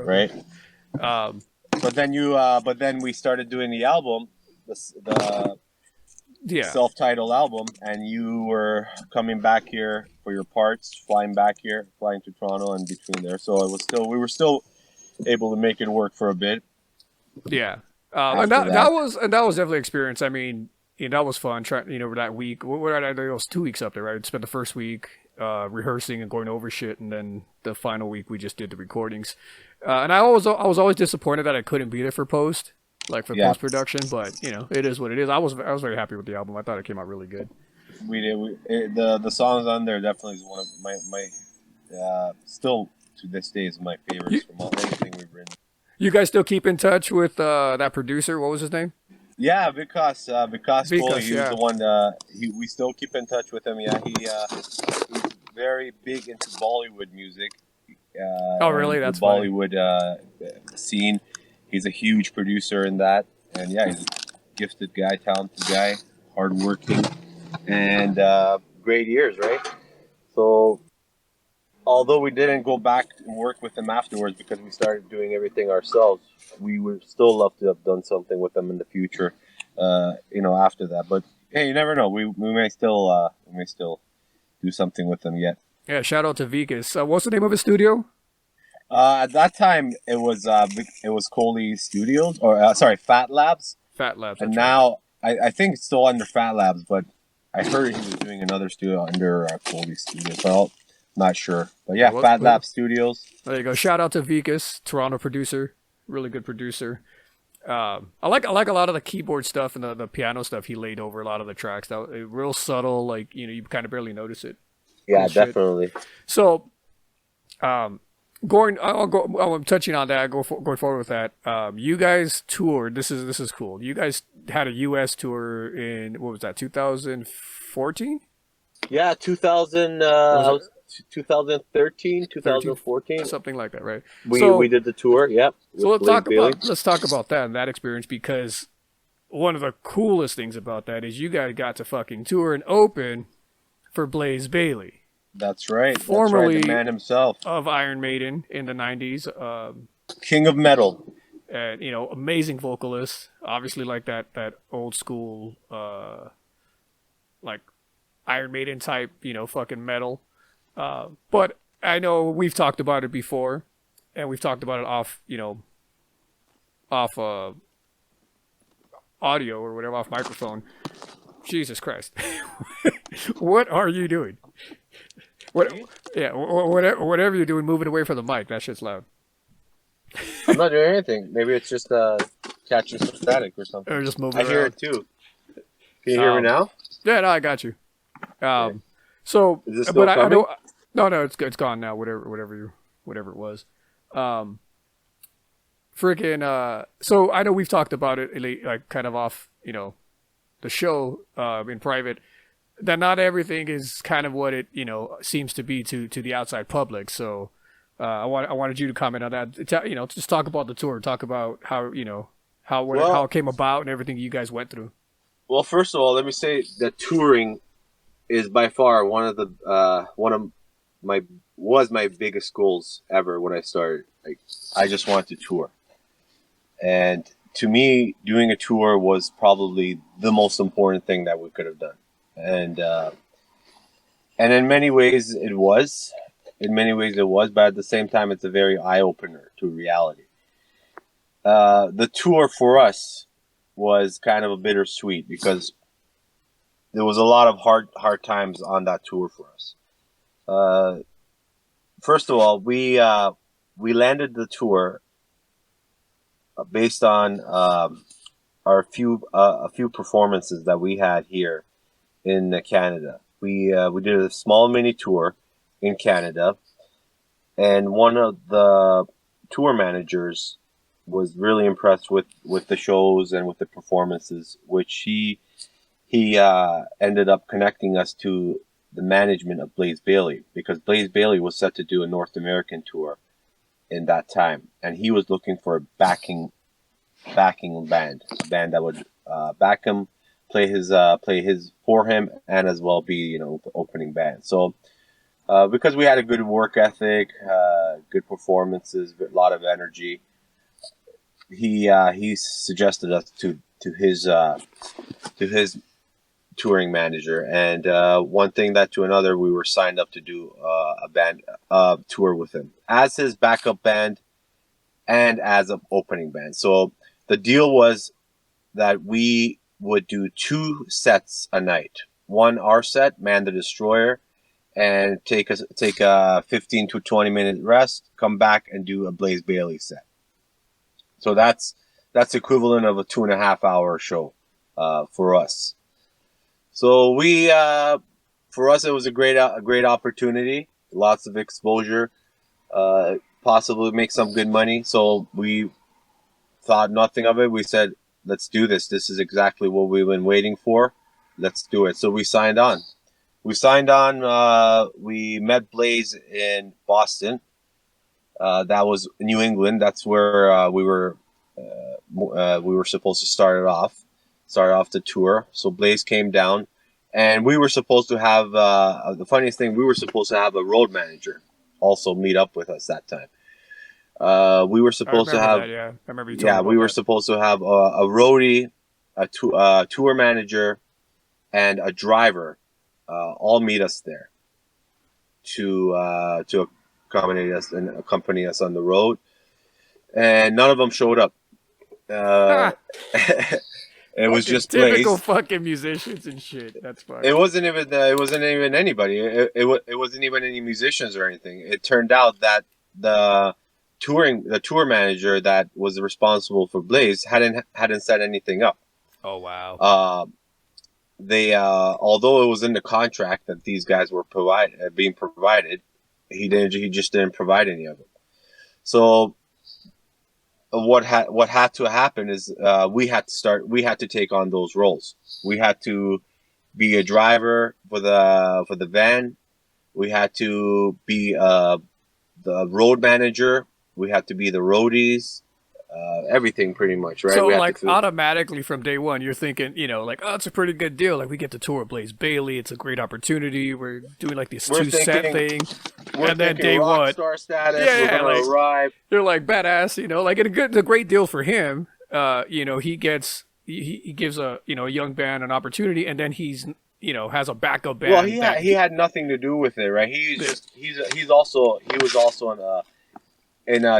But then we started doing the album, the self-titled album, and you were coming back here for your parts, flying to Toronto and between there. So we were still able to make it work for a bit. Yeah. And that was definitely an experience. I mean, that was fun. Trying, that week. What did I do? It was 2 weeks up there, right? I spent the first week rehearsing and going over shit, and then the final week we just did the recordings. And I was always disappointed that I couldn't be there for post production, but it is what it is. I was very happy with the album. I thought it came out really good. We did. The songs on there definitely is one of my still to this day is my favorites from anything we've written. You guys still keep in touch with that producer? What was his name? Yeah, because Foley, he was yeah. the one. We still keep in touch with him. Yeah, he's very big into Bollywood music. Oh, really? That's the Bollywood scene. He's a huge producer in that, and yeah, he's a gifted guy, talented guy, hardworking, and great years, right? So, although we didn't go back and work with him afterwards because we started doing everything ourselves, we would still love to have done something with them in the future, after that. But hey, you never know. We may still do something with them yet. Yeah, shout out to Vikas. What's the name of his studio? At that time, it was Coley Studios, or Fat Labs. Fat Labs. And now I think it's still under Fat Labs, but I heard he was doing another studio under Coley Studios. So not sure, but yeah, Fat Lab Studios. There you go. Shout out to Vikas, Toronto producer, really good producer. I like a lot of the keyboard stuff and the piano stuff he laid over a lot of the tracks. That real subtle, like you kind of barely notice it. Yeah, definitely. So, I'm touching on that. Going forward with that. You guys toured. This is cool. You guys had a U.S. tour in what was that? 2014. Yeah, 2013, 2014, something like that, right? We did the tour. Yep. So let's talk about that experience, because one of the coolest things about that is you guys got to fucking tour and open for Blaze Bayley. That's right. Formerly the man himself of Iron Maiden in the 90s. King of metal. And, amazing vocalist. Obviously like that old school, like Iron Maiden type, fucking metal. But I know we've talked about it before, and we've talked about it off audio or whatever, off microphone. Jesus Christ. What are you doing? Whatever you're doing, moving away from the mic. That shit's loud. I'm not doing anything. Maybe it's just catching some static or something. Or just moving I around. hear it too. Can you hear me now? Yeah, no, I got you. Okay. So, is this still but coming? No, it's gone now. Whatever it was. So I know we've talked about it, like kind of off, the show, in private, that not everything is kind of what it, seems to be to the outside public. So, I wanted you to comment on that. Just talk about the tour. Talk about how it came about and everything you guys went through. Well, first of all, let me say that touring is by far one of my biggest goals ever when I started. Like, I just wanted to tour. And to me, doing a tour was probably the most important thing that we could have done. And in many ways it was. But at the same time, it's a very eye-opener to reality. The tour for us was kind of a bittersweet because there was a lot of hard times on that tour for us. First of all, we landed the tour based on a few performances that we had here in Canada. We did a small mini tour in Canada, and one of the tour managers was really impressed with the shows and with the performances, which he ended up connecting us to the management of Blaze Bayley, because Blaze Bayley was set to do a North American tour in that time, and he was looking for a backing band, a band that would back him, play his for him, and as well be the opening band. So because we had a good work ethic, good performances, a lot of energy, he suggested us to his touring manager, and one thing that to another, we were signed up to do a band tour with him as his backup band and as an opening band. So the deal was that we would do 2 sets a night. One, our set, Man the Destroyer, and take a 15 to 20 minute rest, come back and do a Blaze Bayley set. So that's equivalent of a 2.5 hour show for us. So for us, it was a great opportunity, lots of exposure. possibly make some good money. So we thought nothing of it. We said, let's do this. This is exactly what we've been waiting for. Let's do it. So we signed on. We met Blaze in Boston. That was New England. That's where we were supposed to start off the tour. So Blaze came down, and we were supposed to have the funniest thing. We were supposed to have a road manager also meet up with us that time. We were supposed to have I remember you told me we were that. supposed to have a roadie, a tour manager, and a driver all meet us there to accommodate us and accompany us on the road, and none of them showed up. It was just typical Blaze. fucking musicians and shit. That's fucking. It wasn't even anybody. It wasn't even any musicians or anything. It turned out that the tour manager that was responsible for Blaze hadn't set anything up. Oh wow. They although it was in the contract that these guys were being provided, he just didn't provide any of it. So what had to happen is we had to take on those roles. We had to be a driver for the van. We had to be the road manager. We had to be the roadies. Everything pretty much, right? So we like automatically from day one, you're thinking, like, oh, it's a pretty good deal. Like we get to tour Blaze Bayley. It's a great opportunity. We're doing like this two-set thing. And then day one, star status. Yeah, we're gonna arrive. They're like badass, like it's a great deal for him. He gives a young band an opportunity, and then he's has a backup band. Well, he had nothing to do with it, right? He was also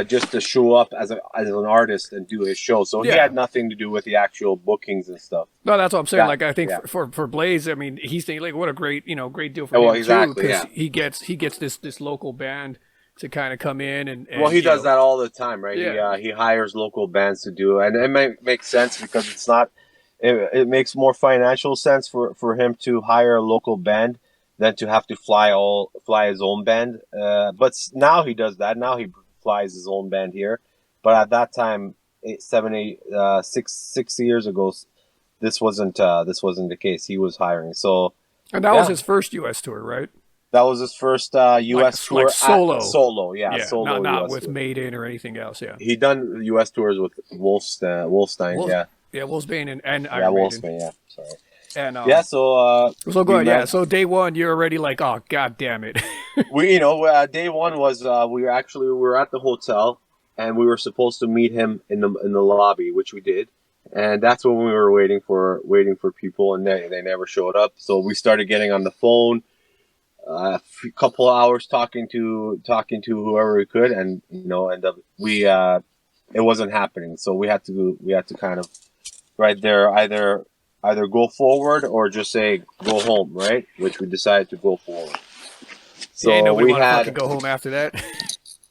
just to show up as an artist and do his show. So he had nothing to do with the actual bookings and stuff. No, that's what I'm saying. I think for Blaze, I mean, he's thinking like, what a great deal for him too, because he gets this local band to kind of come in and he does that all the time, right? Yeah. He hires local bands to do it, and it might make sense because it's not. It makes more financial sense for him to hire a local band than to have to fly his own band. But now he does that. Now he flies his own band here, but at that time, 6 years ago, this wasn't the case. He was hiring, and that was his first U.S. tour, right? That was his first U.S. tour, solo. Solo, solo, not US with tour. Maiden or anything else. Yeah, he done U.S. tours with Wolfstein. Wolfsbane and Iron Maiden. Wolfsbane, yeah, sorry. And so go ahead. So day one, you're already like, oh god damn it. Day one was we were at the hotel, and we were supposed to meet him in the lobby, which we did, and that's when we were waiting for people, and they never showed up. So we started getting on the phone, a couple of hours talking to whoever we could, and it wasn't happening. So we had to kind of right there either go forward or just say go home, right? Which we decided to go forward. So nobody wanted to go home after that.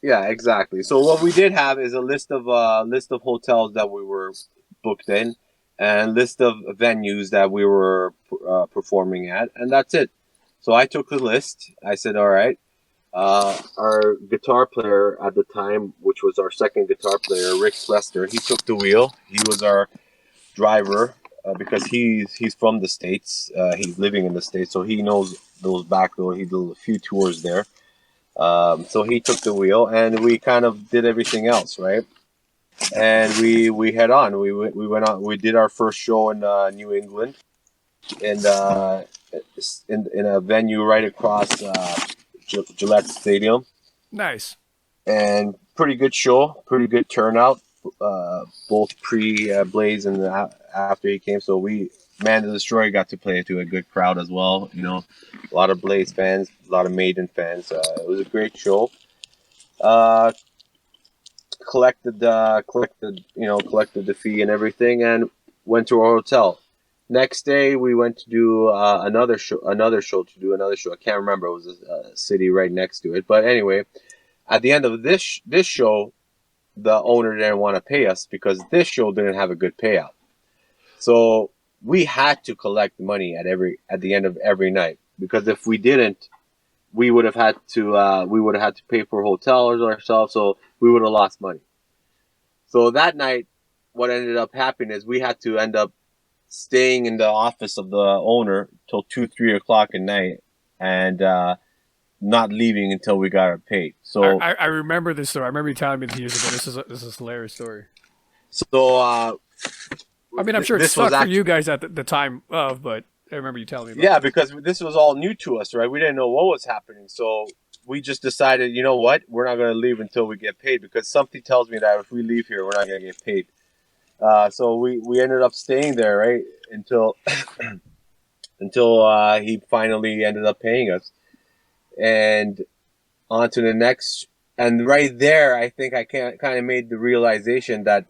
Yeah, exactly. So what we did have is a list of hotels that we were booked in, and list of venues that we were performing at, and that's it. So I took the list. I said, all right. Our guitar player at the time, which was our second guitar player, Rick Slester, he took the wheel. He was our driver. Because he's from the States, he's living in the States, so he knows those back door. He did a few tours there, so he took the wheel, and we kind of did everything else, right? And we head on. We went on. We did our first show in New England, and in a venue right across Gillette Stadium. Nice. And pretty good show, pretty good turnout. Both pre-Blaze and after he came, so Man the Destroyer got to play to a good crowd as well. A lot of Blaze fans, a lot of Maiden fans. It was a great show. Collected the fee and everything, and went to our hotel. Next day, we went to do another show. I can't remember. It was a city right next to it, but anyway, at the end of this show, the owner didn't want to pay us because this show didn't have a good payout. So we had to collect money at the end of every night, because if we didn't, we would have had to pay for hotels ourselves, so we would have lost money. So that night, what ended up happening is we had to end up staying in the office of the owner till 2-3 o'clock at night, and not leaving until we got our paid. So I remember this story. I remember you telling me this years ago. This is a hilarious story. So I mean, I'm sure it sucked for you guys at the time of, but I remember you telling me about yeah, it. because this was all new to us, right? We didn't know what was happening. So we just decided, you know what? We're not going to leave until we get paid, because something tells me that if we leave here, we're not going to get paid. So we ended up staying there, right? Until he finally ended up paying us. And on to the next. And right there, I think I kind of made the realization that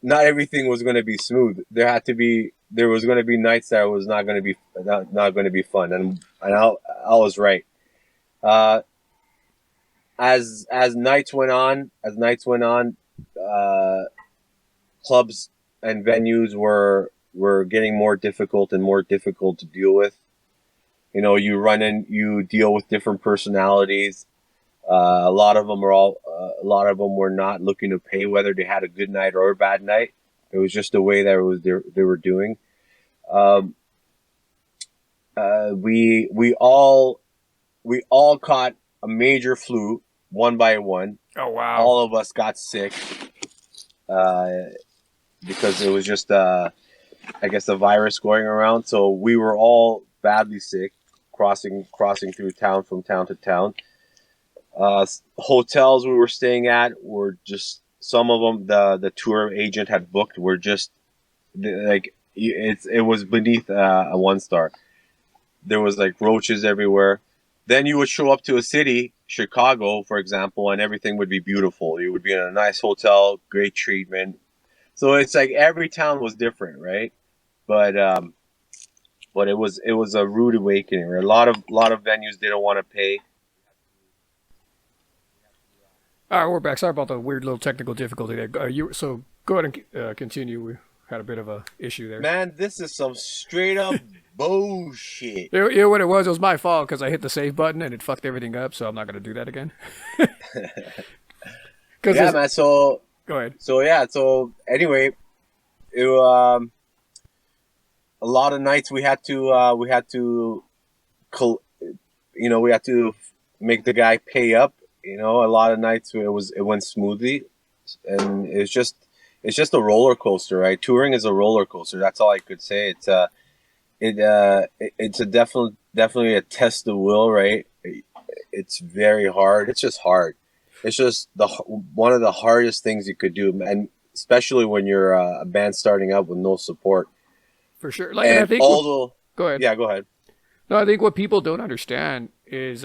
not everything was going to be smooth. There was going to be nights that was not going to be fun, and I was right. As nights went on, clubs and venues were getting more difficult and more difficult to deal with. You know, you deal with different personalities. A lot of them were not looking to pay, whether they had a good night or a bad night. It was just the way that they were doing. We all caught a major flu one by one. Oh wow! All of us got sick because it was just I guess a virus going around. So we were all badly sick, crossing through town from town to town. Hotels we were staying at were just, some of them the tour agent had booked were just like, it was beneath a 1-star. There was like roaches everywhere. Then you would show up to a city, Chicago, for example, and everything would be beautiful. You would be in a nice hotel, great treatment. So it's like every town was different, right? But it was a rude awakening. A lot of venues didn't want to pay. All right, we're back. Sorry about the weird little technical difficulty there. So go ahead and continue. We had a bit of a issue there. Man, this is some straight up bullshit. You know what it was? It was my fault because I hit the save button and it fucked everything up. So I'm not gonna do that again. Yeah, man. So go ahead. So yeah. So anyway, a lot of nights we had to make the guy pay up. You know, a lot of nights it went smoothly, and it's just a roller coaster, right? Touring is a roller coaster. That's all I could say. It's definitely a test of will, right? It's very hard. It's just hard. It's just one of the hardest things you could do, and especially when you're a band starting out with no support. For sure. Like, and I think go ahead. Yeah, go ahead. No, I think what people don't understand is,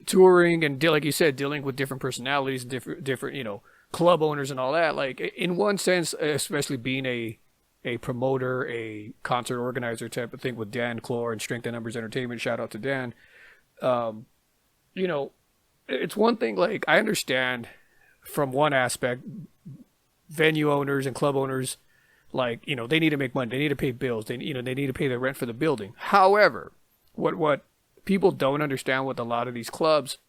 touring and like you said, dealing with different personalities, different, club owners and all that. Like, in one sense, especially being a promoter, a concert organizer type of thing with Dan Clore and Strength in Numbers Entertainment. Shout out to Dan. It's one thing. Like, I understand from one aspect, venue owners and club owners, like, they need to make money. They need to pay bills. They need to pay the rent for the building. However, what people don't understand with a lot of these clubs,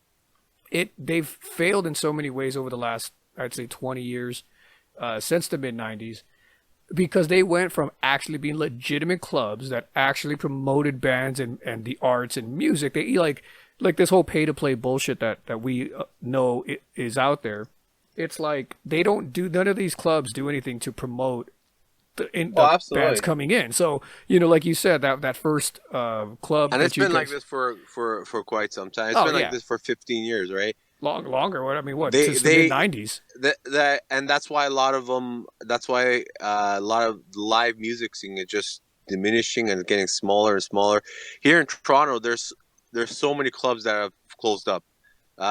they've failed in so many ways over the last, I'd say, 20 years, since the mid-90s, because they went from actually being legitimate clubs that actually promoted bands and the arts and music. They like this whole pay-to-play bullshit that we know is out there. It's like none of these clubs do anything to promote the bands coming in. So, like you said, that first club, and it's been like this for quite some time. It's been like this for 15 years, right? Longer. Since the mid-90s. And that's why a lot of live music scene is just diminishing and getting smaller and smaller. Here in Toronto, there's so many clubs that have closed up.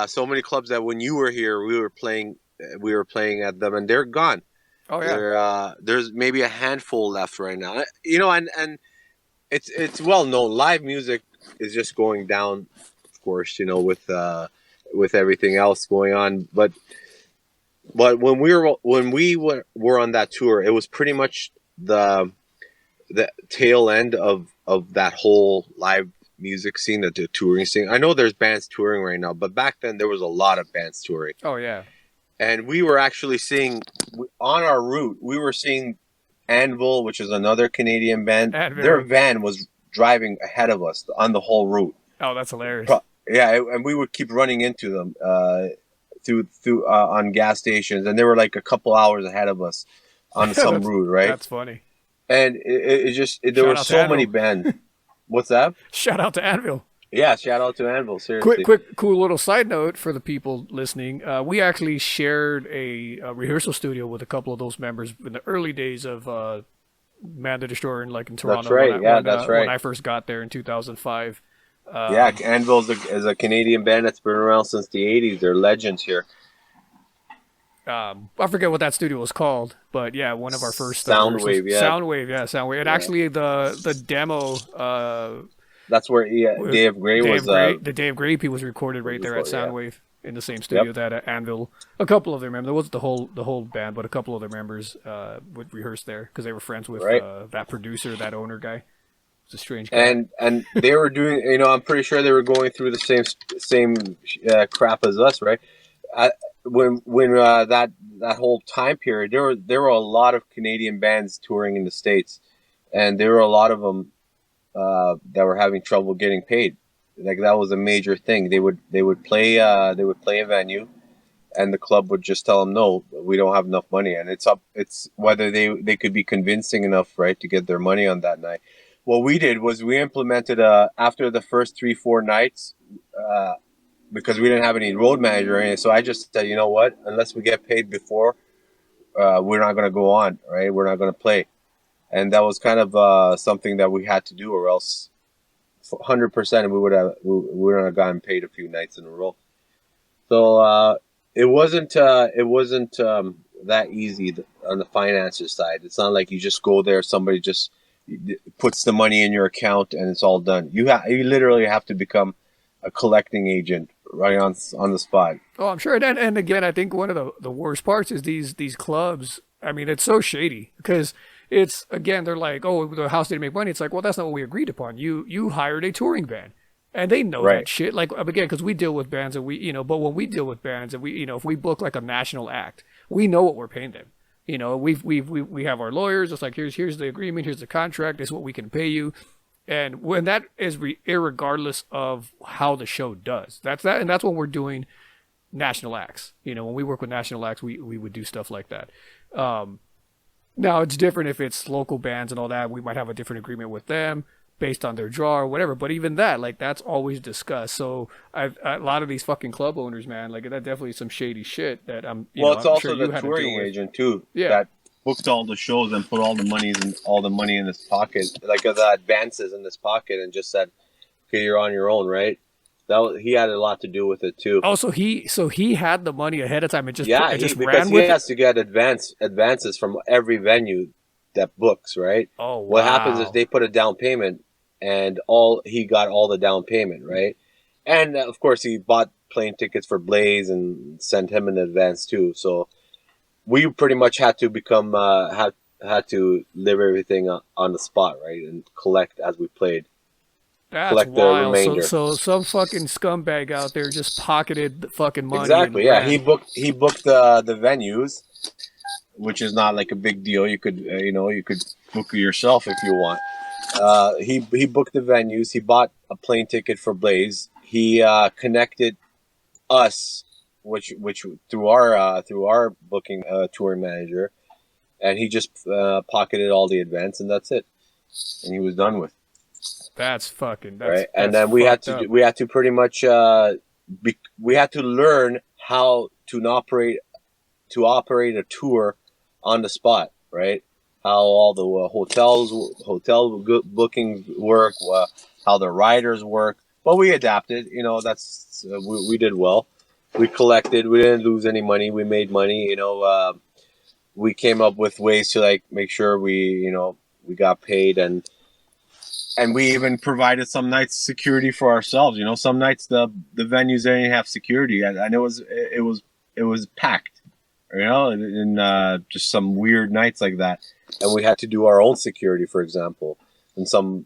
So many clubs that when you were here, we were playing at them, and they're gone. Oh yeah. There's maybe a handful left right now. And it's well known. Live music is just going down, of course. With everything else going on. But when we were on that tour, it was pretty much the tail end of that whole live music scene, the touring scene. I know there's bands touring right now, but back then there was a lot of bands touring. Oh yeah. And we were actually seeing on our route. We were seeing Anvil, which is another Canadian band. Anvil. Their van was driving ahead of us on the whole route. Oh, that's hilarious. Yeah, and we would keep running into them through on gas stations, and they were like a couple hours ahead of us on some route, right? That's funny. And there were so many bands. What's that? Shout out to Anvil. Yeah, shout out to Anvil. Seriously. Quick, cool little side note for the people listening. We actually shared a rehearsal studio with a couple of those members in the early days of Man the Destroyer, in Toronto. That's right. That's right. When I first got there in 2005. Yeah, Anvil is a Canadian band that's been around since the 80s. They're legends here. I forget what that studio was called, but yeah, one of our first Soundwave. Soundwave. And actually, the demo. That's where Day of Grey was. The Day of Grey EP was recorded right there at Soundwave in the same studio that Anvil. A couple of their members. There wasn't the whole band, but a couple of their members would rehearse there because they were friends with that producer, that owner guy. It's a strange guy. And they were doing. I'm pretty sure they were going through the same crap as us, right? When that whole time period, there were a lot of Canadian bands touring in the States, and there were a lot of them that were having trouble getting paid. Like that was a major thing. They would play a venue, and the club would just tell them, no, we don't have enough money, and it's whether they could be convincing enough, right, to get their money on that night. What we did was we implemented after the first 3-4 nights. Because we didn't have any road manager or anything. So I just said, you know what? Unless we get paid before, we're not going to go on, right? We're not going to play. And that was kind of something that we had to do, or else 100% we would have gotten paid a few nights in a row. So it wasn't that easy on the finances side. It's not like you just go there, somebody just puts the money in your account and it's all done. You literally have to become a collecting agent right on the spot. Oh, I'm sure. And again, I think one of the worst parts is these clubs. I mean, it's so shady because it's, again, they're like, oh, the house didn't make money. It's like, well, that's not what we agreed upon. You hired a touring band, and they know that shit. Like, again, because we deal with bands, and but when we deal with bands, and if we book like a national act, we know what we're paying them. We have our lawyers. It's like, here's the agreement, here's the contract, this is what we can pay you. And when that is irregardless of how the show does, that's when we're doing national acts. When we work with national acts, we would do stuff like that. Now it's different if it's local bands and all that. We might have a different agreement with them based on their draw or whatever. But even that, like, that's always discussed. So a lot of these fucking club owners, man, like, that definitely is some shady shit that I'm. It's also the touring agent too. Yeah. That booked all the shows and put all the money in his pocket, like the advances in his pocket, and just said, "Okay, you're on your own," right? He had a lot to do with it too. Oh, so he had the money ahead of time and just because he has to get advances from every venue that books, right? Oh, wow. What happens is they put a down payment, and he got all the down payment, right? And of course, he bought plane tickets for Blaze and sent him in advance too. So we pretty much had to become had to live everything on the spot, right, and collect as we played. That's collect wild. The remainder. So some fucking scumbag out there just pocketed the fucking money. Exactly. Yeah, he booked the venues, which is not like a big deal. You could you could book it yourself if you want. He booked the venues. He bought a plane ticket for Blaze. He connected us, which through our booking touring manager, and he just pocketed all the advance, and that's it. And he was done with. That's fucking right. And then we had to pretty much we had to learn how to operate a tour on the spot, right? How all the hotel bookings work, how the riders work. But we adapted. That's we did well. We collected. We didn't lose any money. We made money. We came up with ways to make sure we got paid, and we even provided some nights security for ourselves. Some nights the venues didn't have security, and it was packed. In just some weird nights like that, and we had to do our own security, for example, in some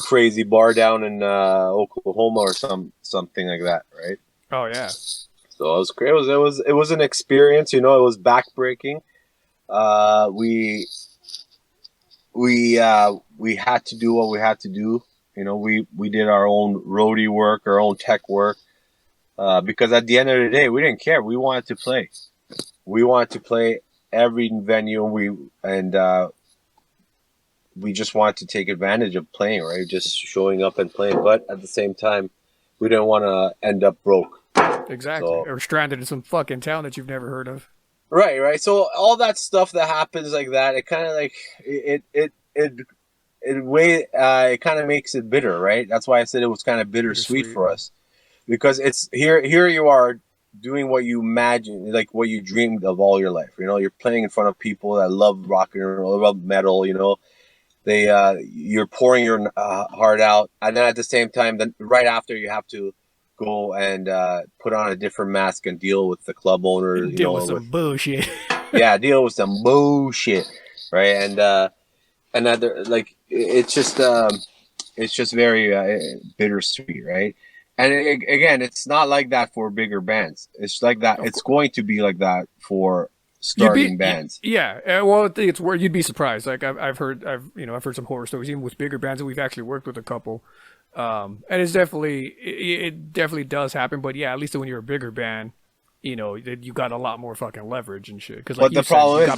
crazy bar down in Oklahoma or something like that, right? Oh yeah. So it was great. It was an experience, you know. It was backbreaking. We had to do what we had to do. You know, we did our own roadie work, our own tech work, because at the end of the day, we didn't care. We wanted to play. We wanted to play every venue. We just wanted to take advantage of playing, right? Just showing up and playing. But at the same time, we didn't want to end up broke. Exactly. So, or stranded in some fucking town that you've never heard of. right. So all that stuff that happens like that, it kind of like it kind of makes it bitter, right? That's why I said it was kind of bittersweet for us, because it's here you are doing what you imagine, like what you dreamed of all your life. You know, you're playing in front of people that love rock and roll, love metal. You know, you're pouring your heart out, and then at the same time, then right after you have to go and put on a different mask and deal with the club owner. Deal with some bullshit. Yeah, deal with some bullshit, right? And other, like, it's just very bittersweet, right? And again, it's not like that for bigger bands. It's like that. It's going to be like that for starting bands. Yeah. Well, I think it's where you'd be surprised. Like I've heard some horror stories, even with bigger bands, and we've actually worked with a couple. And it definitely does happen. But yeah, at least when you're a bigger band, you know, you got a lot more fucking leverage and shit. Because, like, but the problem is,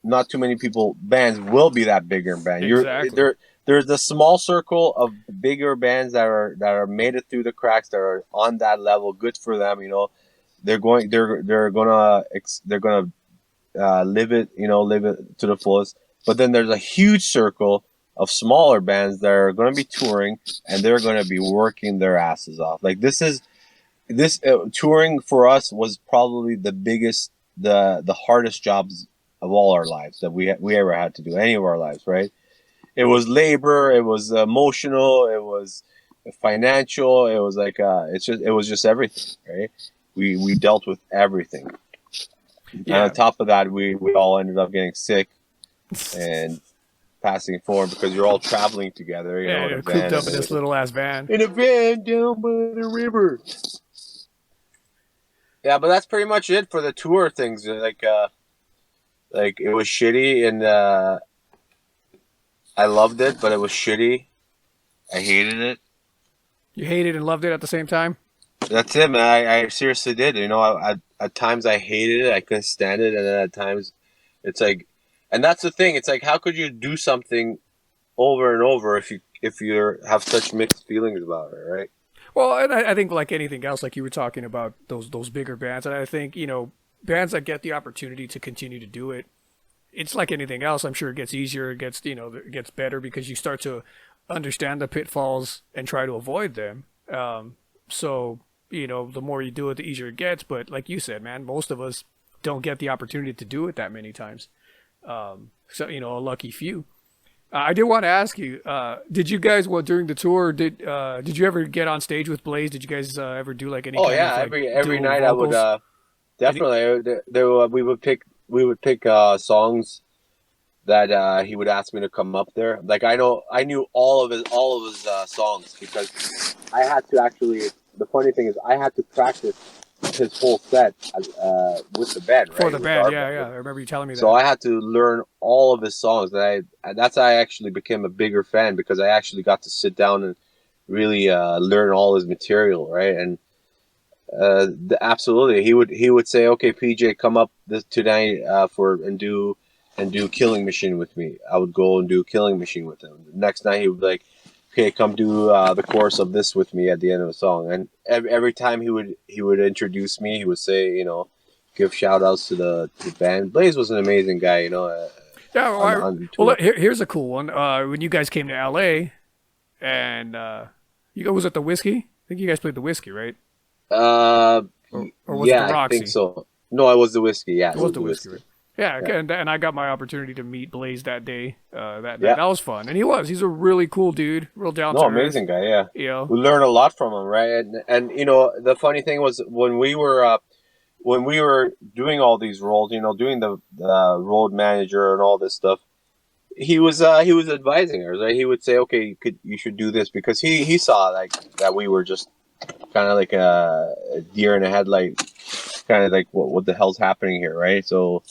not too many bands will be that bigger band. Exactly. There's a small circle of bigger bands that are made it through the cracks, that are on that level. Good for them, you know. They're gonna live it to the fullest. But then there's a huge circle of smaller bands that are going to be touring, and they're going to be working their asses off. Like this touring for us was probably the biggest, the hardest jobs of all our lives that we ever had to do, any of our lives, right? It was labor, it was emotional, it was financial, it was like it was just everything, right? We dealt with everything. Yeah. And on top of that, we all ended up getting sick and passing forward because you're all traveling together. You're cooped up in this little ass van. In a van down by the river. Yeah, but that's pretty much it for the tour things. Like it was shitty, and I loved it, but it was shitty. I hated it. You hated and loved it at the same time? That's it, man. I seriously did. You know, at times I hated it. I couldn't stand it, and then at times it's like, and that's the thing. It's like, how could you do something over and over if you have such mixed feelings about it, right? Well, and I think, like anything else, like you were talking about those bigger bands, and I think, you know, bands that get the opportunity to continue to do it, it's like anything else. I'm sure it gets easier, it gets better because you start to understand the pitfalls and try to avoid them. So, you know, the more you do it, the easier it gets. But like you said, man, most of us don't get the opportunity to do it that many times. So, you know, a lucky few. I did want to ask you, did you guys, during the tour, did you ever get on stage with Blaze? Did you guys ever do like any? Oh yeah, of, like, every night vocals? I would definitely. We would pick songs that he would ask me to come up there. Like I knew all of his songs because I had to actually. The funny thing is, I had to practice his whole set with the band, right? For the band, yeah. I remember you telling me that. So I had to learn all of his songs. That's how I actually became a bigger fan, because I actually got to sit down and really learn all his material, right? And absolutely, he would say, "Okay, PJ, come up tonight and do Killing Machine with me." I would go and do Killing Machine with him. The next night he would be like, "Okay, come do the chorus of this with me at the end of the song." And every time he would introduce me, he would say, you know, give shout outs to the band. Blaze was an amazing guy, you know. Here's a cool one. When you guys came to LA, and you guys, was it the Whiskey? I think you guys played the Whiskey, right? Or was it the Roxy? I think so. No, it was the Whiskey. Yeah, it was the Whiskey. Right? Yeah. And I got my opportunity to meet Blaze that day. That was fun, and he's a really cool dude, real down to earth. Amazing guy. Yeah, you know, we learned a lot from him, right? And you know, the funny thing was when we were doing all these roles, you know, doing the road manager and all this stuff, he was advising us, right? He would say, okay, you should do this, because he saw like that we were just kind of like a deer in a headlight, kind of like what the hell's happening here, right? So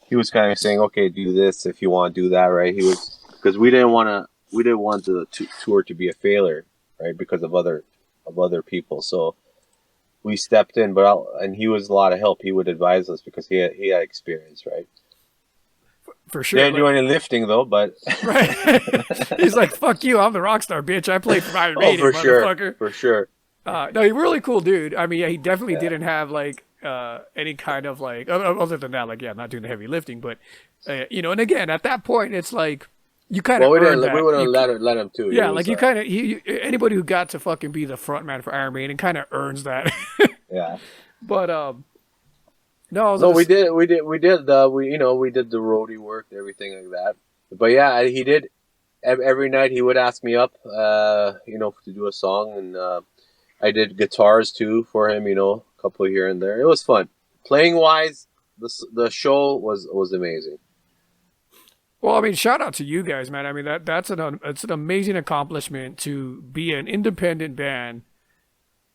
he was kind of saying, okay, do this if you want to do that, right? He was, because we didn't want the tour to be a failure, right? Because of other people. So we stepped in, and he was a lot of help. He would advise us because he had experience, right? For sure. Didn't do any lifting though, but right. He's like, "Fuck you! I'm the rock star, bitch. I played for Iron Maiden, motherfucker." For sure. No, he's really cool dude. I mean, yeah, he definitely didn't have like any kind of like other than that, like not doing the heavy lifting, but you know. And again, at that point, it's like you kind of we wouldn't let him too. Yeah, like you kind of anybody who got to fucking be the front man for Iron Maiden kind of earns that. Yeah. But we did the roadie work, everything like that. But yeah, he did. Every night he would ask me up, to do a song, and I did guitars too for him, a couple here and there. It was fun. Playing wise, the show was amazing. Well, I mean, shout out to you guys, man. I mean, it's an amazing accomplishment to be an independent band.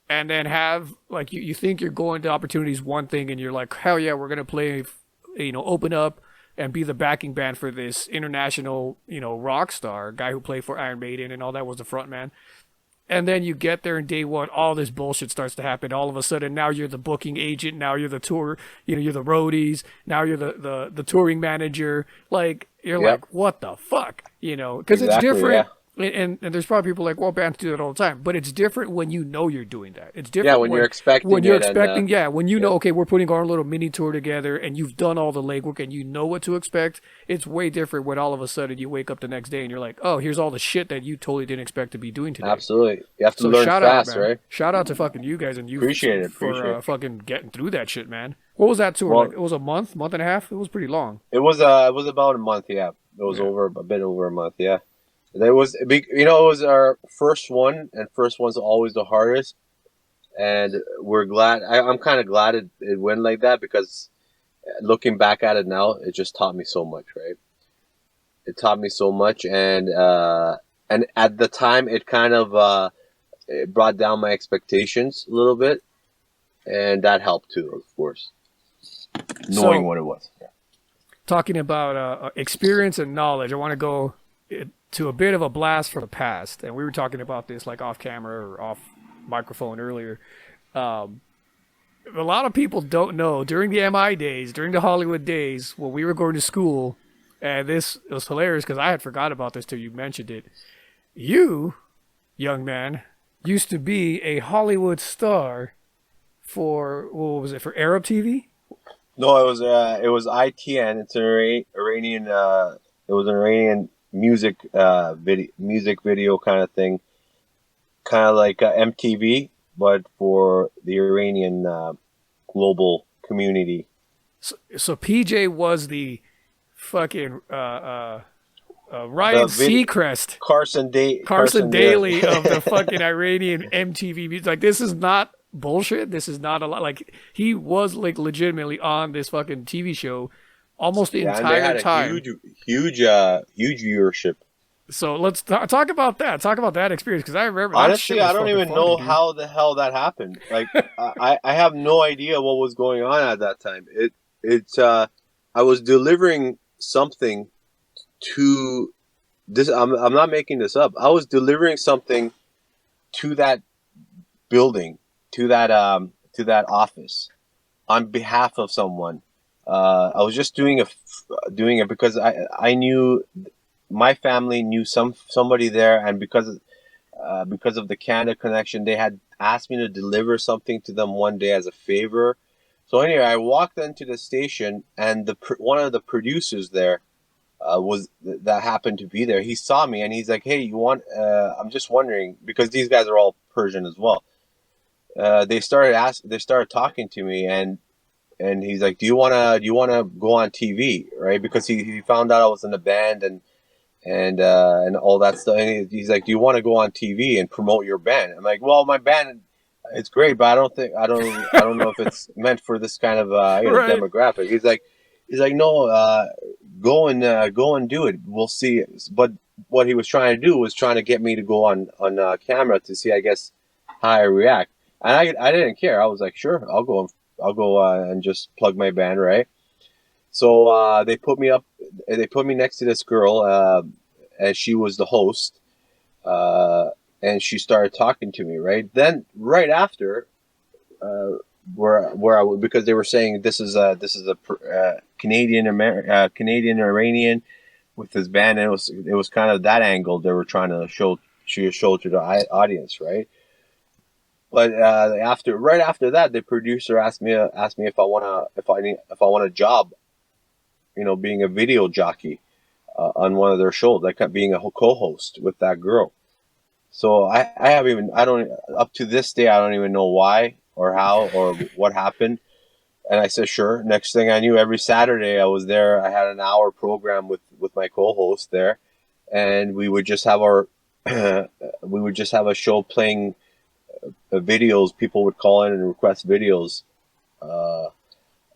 And then have, like, you think you're going to opportunities one thing, and you're like, hell yeah, we're going to play, open up and be the backing band for this international, rock star, guy who played for Iron Maiden and all that, was the front man. And then you get there, and day one, all this bullshit starts to happen. All of a sudden, now you're the booking agent, now you're the tour, you're the roadies, now you're the touring manager. Like, you're like, what the fuck? Because it's different. Yeah. And there's probably people like, well, bands do that all the time, but it's different when you know you're doing that. It's different when you're expecting. When you're expecting, when you know, okay, we're putting our little mini tour together, and you've done all the legwork, and you know what to expect. It's way different when all of a sudden you wake up the next day and you're like, oh, here's all the shit that you totally didn't expect to be doing today. Absolutely, you have to learn fast, right? Shout out to fucking you guys and you appreciate it for fucking getting through that shit, man. What was that tour? Like, it was a month and a half. It was pretty long. It was about a month. Yeah, it was a bit over a month. Yeah. It was our first one, and first one's always the hardest. And we're glad. I'm kind of glad it went like that, because looking back at it now, it just taught me so much, right? It taught me so much, and at the time, it kind of it brought down my expectations a little bit, and that helped too, of course, knowing what it was. Yeah. Talking about experience and knowledge, I want to go to a bit of a blast from the past, and we were talking about this like off camera or off microphone earlier. A lot of people don't know, during the MI days, during the Hollywood days, when we were going to school, and it was hilarious because I had forgot about this till you mentioned it. You, young man, used to be a Hollywood star for, what was it, for Arab TV? No, it was ITN. It's an Iranian. It was an Iranian music video kind of thing, kind of like MTV, but for the Iranian global community. So PJ was the fucking Ryan Seacrest, Carson Daly of the fucking Iranian MTV music. Like, this is not bullshit. This is not a lot. Like, he was like legitimately on this fucking TV show almost the entire time. Huge viewership. So let's talk about that. Talk about that experience, because I remember. Honestly, I don't even know how the hell that happened. Like, I have no idea what was going on at that time. I was delivering something to this. I'm not making this up. I was delivering something to that building, to that office, on behalf of someone. I was just doing it because I knew my family knew somebody there, and because of the Canada connection, they had asked me to deliver something to them one day as a favor. So anyway, I walked into the station, and one of the producers there that happened to be there. He saw me, and he's like, "Hey, you want? I'm just wondering," because these guys are all Persian as well. They started talking to me, and he's like, do you wanna go on TV, right? Because he found out I was in a band and all that stuff. And he's like, do you want to go on TV and promote your band? I'm like, well, my band, it's great, but I don't know if it's meant for this kind of right. demographic. He's like, no, go and do it. We'll see. But what he was trying to do was trying to get me to go on camera to see, I guess, how I react. And I didn't care. I was like, sure, I'll go and just plug my band, right? So they put me next to this girl, and she was the host, and she started talking to me, right? Then right after, because they were saying this is a Canadian Iranian with his band, and it was kind of that angle they were trying to show to the audience, right? But right after that, the producer asked me if I want a job, being a video jockey on one of their shows, like being a co-host with that girl. So up to this day, I don't even know why or how or what happened. And I said, sure. Next thing I knew, every Saturday I was there. I had an hour program with my co-host there, and we would just have a show playing videos. People would call in and request videos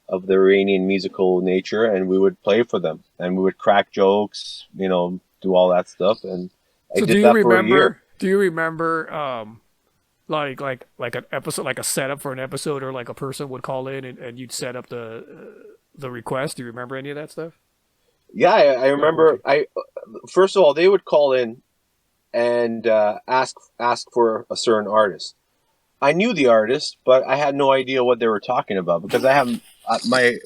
of the Iranian musical nature, and we would play for them, and we would crack jokes, do all that stuff. And I did that for a year. Do you remember like an episode, like a setup for an episode, or like a person would call in and you'd set up the request? Do you remember any of that stuff? Yeah, I remember. First of all, they would call in and ask for a certain artist. I knew the artist, but I had no idea what they were talking about, because I have my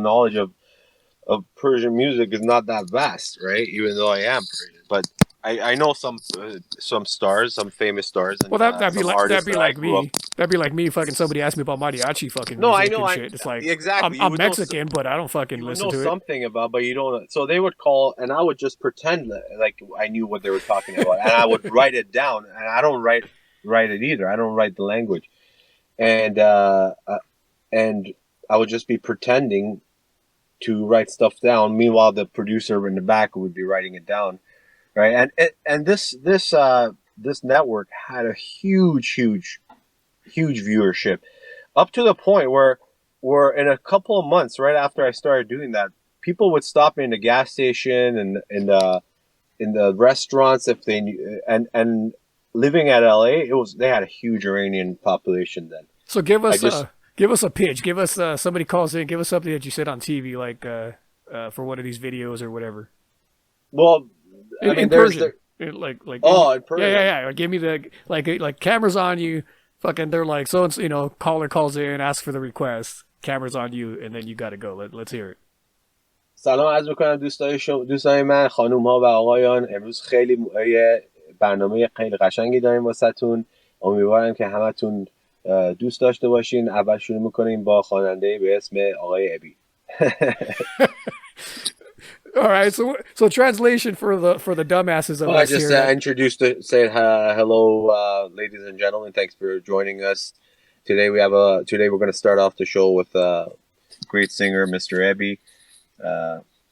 knowledge of Persian music is not that vast, right? Even though I am Persian, but I know some stars, some famous stars. And, well, that'd be like me. That'd be like me fucking somebody asked me about mariachi fucking music. I know. And shit. It's like, exactly. I'm Mexican, but I don't fucking listen to it. You know something about, but you don't. So they would call, and I would just pretend like I knew what they were talking about, and I would write it down. And I don't write it either. I don't write the language, and I would just be pretending to write stuff down. Meanwhile, the producer in the back would be writing it down, right? And this network had a huge viewership, up to the point where in a couple of months right after I started doing that, people would stop me in the gas station and in the restaurants if they knew, and living at LA, they had a huge Iranian population then. So give us a pitch. Give us somebody calls in. Give us something that you said on TV, like for one of these videos or whatever. Well, in Persian. In Persian. Yeah. Give me the like cameras on you. Fucking, they're like, so caller calls in, asks for the request. Cameras on you, and then you got to go. Let's hear it. سلام عرض می‌کنم دوستان من، خانوم‌ها و آقایان. امروز خیلی برنامه خیلی قشنگی داریم واسهتون. امیدوارم که همتون دوست داشته باشین. اول شروع می‌کنیم با خواننده به اسم آقای ابی. All right, so translation for the dumbasses of us I just here. Introduced it, said hello, ladies and gentlemen. Thanks for joining us today. Today we're going to start off the show with great singer Mr. Ebi,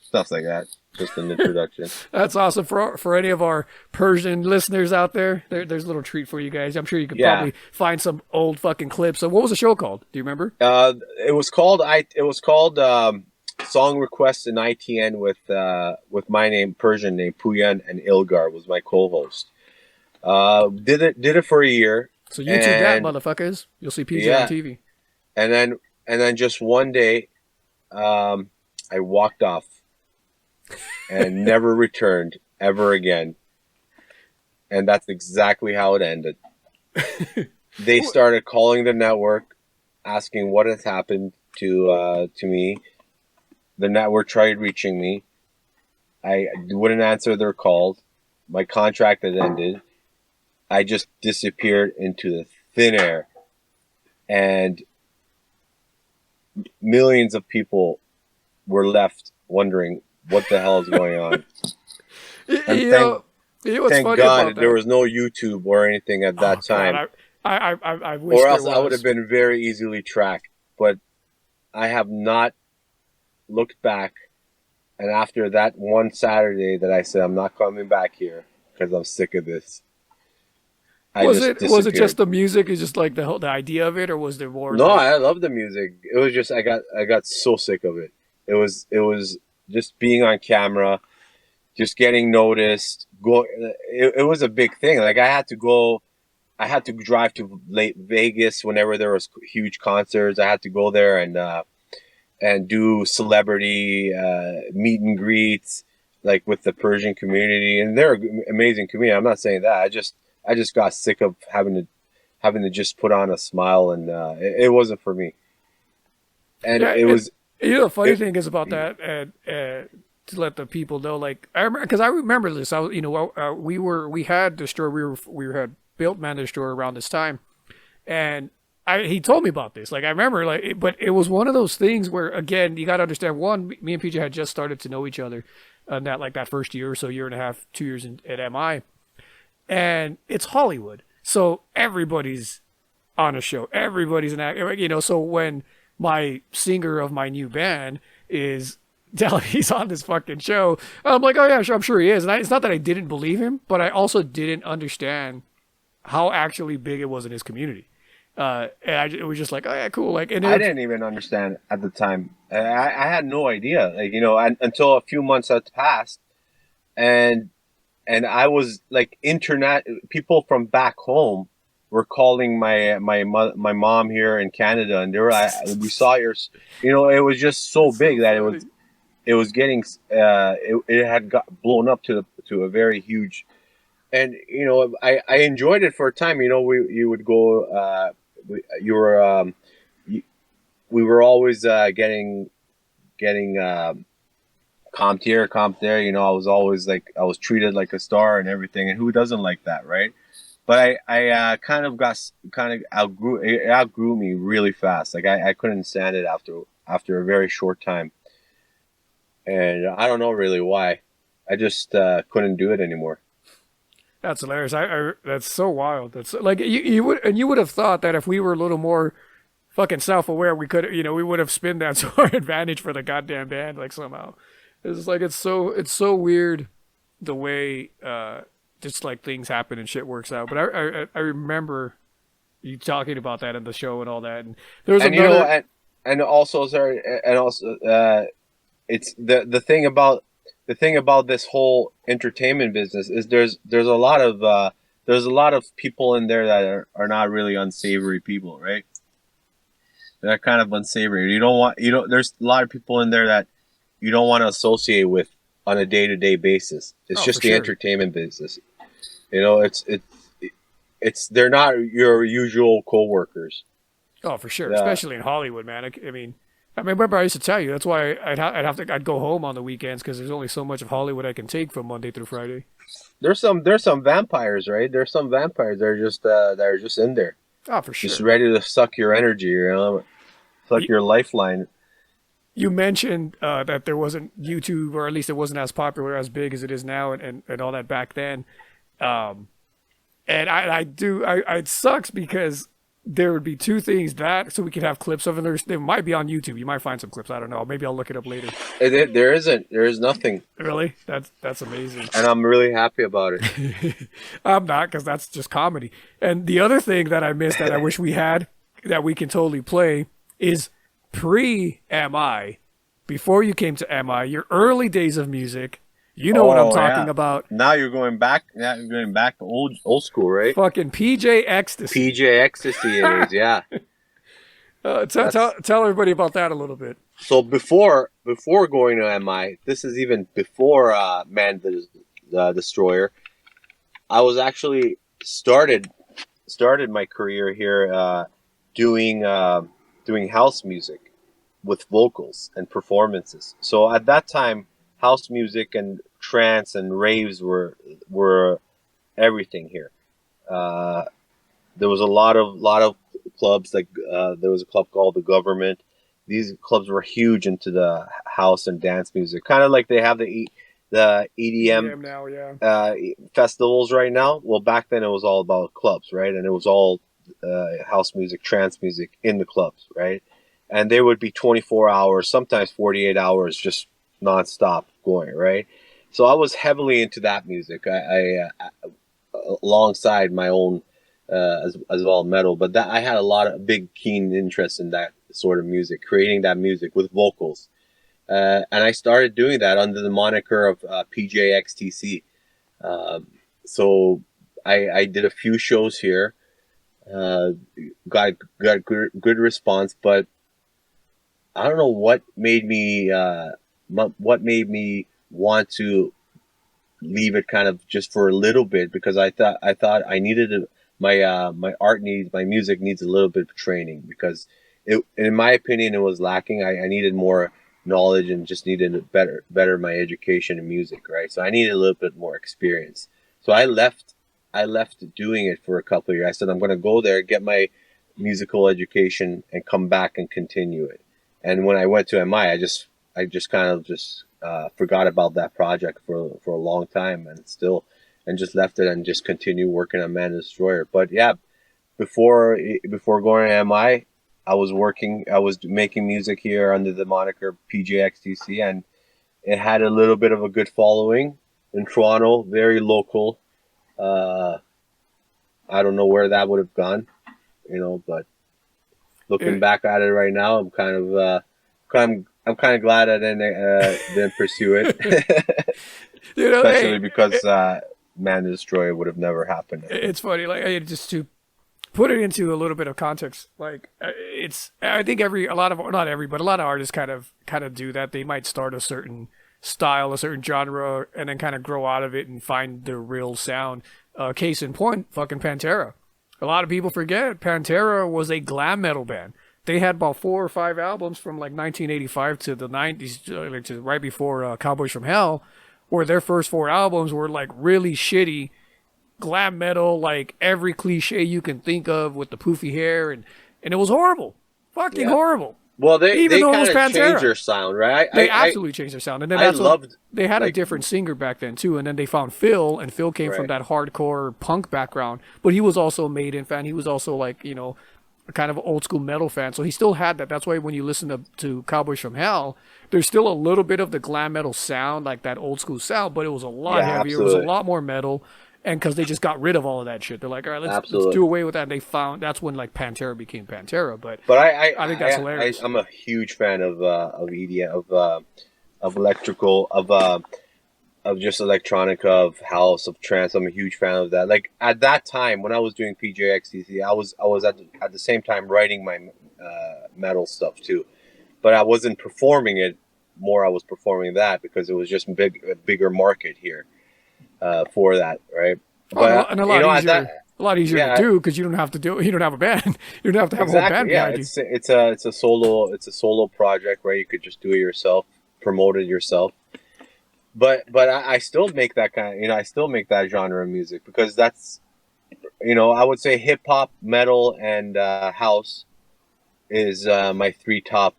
stuff like that. Just an introduction. That's awesome for any of our Persian listeners out there. There's a little treat for you guys. I'm sure you could probably find some old fucking clips. So what was the show called? Do you remember? It was called Song Requests in ITN with my name, Persian name, Puyan, and Ilgar was my co-host. Did it for a year. So YouTube that, motherfuckers. You'll see PJ on TV. And then just one day, I walked off and never returned ever again. And that's exactly how it ended. They started calling the network, asking what has happened to me. The network tried reaching me. I wouldn't answer their calls. My contract had ended. I just disappeared into the thin air. And millions of people were left wondering what the hell is going on. And thank God there was no YouTube or anything at that time. God, I wish or else there was. I would have been very easily tracked. But I have not looked back, and after that one Saturday that I said I'm not coming back here because I'm sick of this. I just Was it just disappeared. the music? Is just like the idea of it, or was there more No, like? I love the music. It was just I got so sick of it. It was just being on camera, just getting noticed. It was a big thing. Like I had to drive to late Vegas whenever there was huge concerts. I had to go there and do celebrity meet and greets, like with the Persian community, and they're an amazing community. I'm not saying that. I just got sick of having to just put on a smile, and it wasn't for me. And Yeah, it and was you know the funny it, thing is about that, and to let the people know, like I remember because I remember this. I was, we had Destroyer, we had built Man Destroyer around this time, and he told me about this. Like I remember, but it was one of those things where again you got to understand. One, me and PJ had just started to know each other, that first year or so, year and a half, 2 years at MI, and it's Hollywood, so everybody's on a show, everybody's an actor, So when my singer of my new band is telling he's on this fucking show, I'm like, oh yeah, sure, I'm sure he is. And it's not that I didn't believe him, but I also didn't understand how actually big it was in his community. It was just like, oh yeah, cool. Like, and I it's didn't even understand at the time. I had no idea, like until a few months had passed, and I was like internet people from back home were calling my mom here in Canada, and they were like, we saw your, it was just so it's so big that funny. it was getting it had got blown up to a very huge, and I enjoyed it for a time. You would go you were we were always getting comp here, comp there. I was always like I was treated like a star and everything, and who doesn't like that, right? But I kind of outgrew me really fast. Like I couldn't stand it after a very short time, and I don't know really why. I just couldn't do it anymore. That's hilarious. That's so wild. That's like you would have thought that if we were a little more fucking self-aware, we could, we would have spin that to our advantage for the goddamn band, like somehow. It's like it's so weird the way just like things happen and shit works out. But I remember you talking about that in the show and all that. And there's And another. and also sorry, and also it's the thing about this whole entertainment business is there's a lot of people in there that are not really unsavory people, right? They're kind of unsavory. There's a lot of people in there that you don't want to associate with on a day-to-day basis. It's Oh, for just the sure. entertainment business. It's they're not your usual coworkers. Oh, for sure. Yeah. Especially in Hollywood, man. I remember I used to tell you that's why I'd go home on the weekends because there's only so much of Hollywood I can take from Monday through Friday. There's some vampires, right? There's some vampires that are just in there, Oh, for just sure. ready to suck your energy, suck You, your lifeline. you mentioned that there wasn't YouTube, or at least it wasn't as popular, as big as it is now, and all that back then. Um, and it sucks because there would be two things that, so we could have clips of, and they might be on YouTube. You might find some clips. I don't know. Maybe I'll look it up later. There isn't. There is nothing, Really? That's amazing. and I'm really happy about it. I'm not, because that's just comedy. And the other thing that I missed that I wish we had that we can totally play is pre-MI, before you came to MI, your early days of music. You know what I'm talking about. Now you're going back. Now you're going back to old school, right? Fucking PJ Ecstasy. PJ Ecstasy, it is. Yeah. Tell everybody about that a little bit. So before going to MI, this is even before Man the Destroyer. I was actually started my career here doing house music with vocals and performances. So at that time, house music and trance and raves were everything here. There was a lot of clubs, like there was a club called The Government. These clubs were huge into the house and dance music, kind of like they have the EDM now, yeah. festivals right now. Well, back then it was all about clubs, right? And it was all house music, trance music in the clubs, right? And they would be 24 hours, sometimes 48 hours, just nonstop going, right? So I was heavily into that music. I alongside my own as well metal. But that I had a lot of big keen interest in that sort of music, creating that music with vocals, and I started doing that under the moniker of PJXTC. So I did a few shows here, got good response, but I don't know what made me want to leave it kind of just for a little bit, because I thought I needed my art needs, my music needs a little bit of training, because in my opinion, it was lacking. I needed more knowledge and just needed better my education in music, right? So I needed a little bit more experience. So I left doing it for a couple of years. I said, I'm going to go there, get my musical education, and come back and continue it. And when I went to MI, I just kind of forgot about that project for a long time, and just left it and just continued working on Man Destroyer. But yeah, before going to MI, I was making music here under the moniker PJXTC, and it had a little bit of a good following in Toronto, very local. I don't know where that would have gone, but looking back at it right now, I'm kind of glad I didn't pursue it. Especially because Man Destroyer would have never happened. It's funny, like, just to put it into a little bit of context, like, I think a lot of artists kind of do that. They might start a certain style, a certain genre, and then kind of grow out of it and find their real sound. Case in point, fucking Pantera. A lot of people forget Pantera was a glam metal band. They had about 4 or 5 albums from like 1985 to the 90s, to right before Cowboys from Hell, where their first 4 albums were like really shitty glam metal, like every cliche you can think of with the poofy hair, and it was horrible, fucking horrible. Well, they kind of changed their sound, right? They absolutely changed their sound, and then they had a different singer back then too. And then they found Phil, and Phil came from that hardcore punk background, but he was also a Maiden fan. He was also like a kind of old school metal fan, so he still had that. That's why when you listen to Cowboys from Hell, there's still a little bit of the glam metal sound, like that old school sound, but it was a lot heavier. Absolutely. It was a lot more metal. And because they just got rid of all of that shit, they're like, all right, let's do away with that. And they found that's when like Pantera became Pantera. But I think that's hilarious. I'm a huge fan of EDM, of electrical, of just electronica, of house, of trance. I'm a huge fan of that. Like at that time when I was doing PJXTC, I was at the same time writing my metal stuff too, but I wasn't performing it. More, I was performing that because it was just a bigger market here. For that, right? But and a lot easier to do because you don't have to do it. You don't have a band. You don't have to have a whole band behind you. It's a solo project, right? You could just do it yourself, promote it yourself. But I still make that I still make that genre of music because that's, I would say hip hop, metal, and house is my 3 top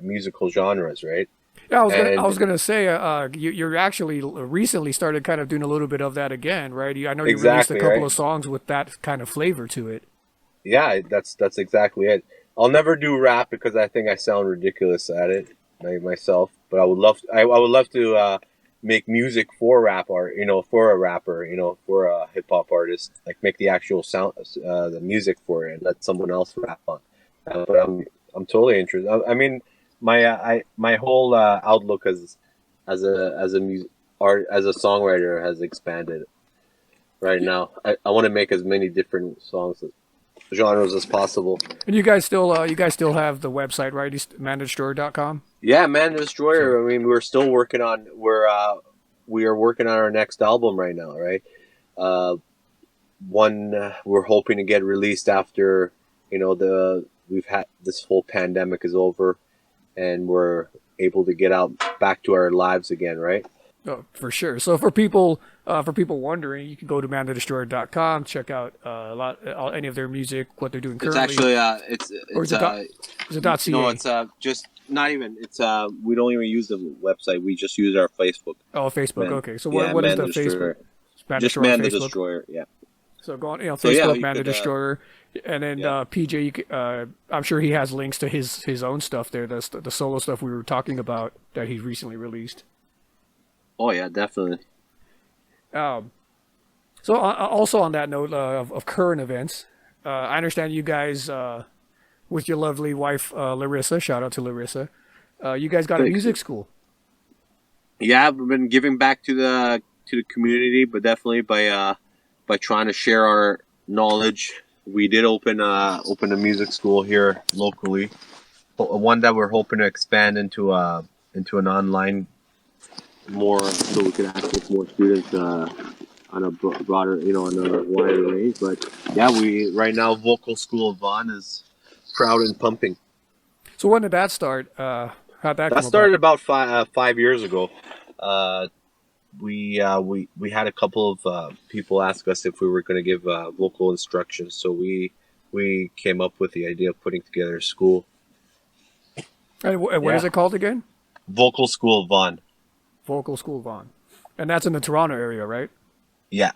musical genres, right? Yeah, I was gonna say, you're actually recently started kind of doing a little bit of that again, right? I know you released a couple of songs with that kind of flavor to it. Yeah, that's exactly it. I'll never do rap because I think I sound ridiculous at it myself. But I would love to make music for rap art, for a rapper, for a hip hop artist, like make the actual sound, the music for it, and let someone else rap on. But I'm totally interested. I mean. My whole outlook as a songwriter has expanded right now. I want to make as many different genres as possible. And you guys still have the website, right? ManDestroyer.com? Yeah, Man Destroyer. I mean, we're still working on we are working on our next album right now, right? One we're hoping to get released after we've had this whole pandemic is over. And we're able to get out back to our lives again, right? Oh, for sure. So for people wondering, you can go to ManDestroyer.com, check out any of their music, what they're doing currently. It's actually is it .ca? No, it's just not even. It's we don't even use the website. We just use our Facebook. Oh, Facebook. Okay. So what is the Facebook? Just Man the Destroyer. Yeah. So go on, Facebook, Man the Destroyer. And then PJ, I'm sure he has links to his own stuff there, the solo stuff we were talking about that he recently released. Oh yeah, definitely. So also on that note of current events, I understand you guys with your lovely wife Larissa. Shout out to Larissa. You guys got a music school. Yeah, we've been giving back to the community, but definitely by trying to share our knowledge. We did open a music school here locally, one that we're hoping to expand into an online more, so we can access more students on a broader, on a wider range. But yeah, we right now Vocal School of Vaughn is proud and pumping. So when did that start? How'd that come started about 5 years ago. We had a couple of people ask us if we were going to give vocal instruction, so we came up with the idea of putting together a school. And what is it called again? Vocal School of Vaughn. Vocal School of Vaughn. And that's in the Toronto area, right? Yeah.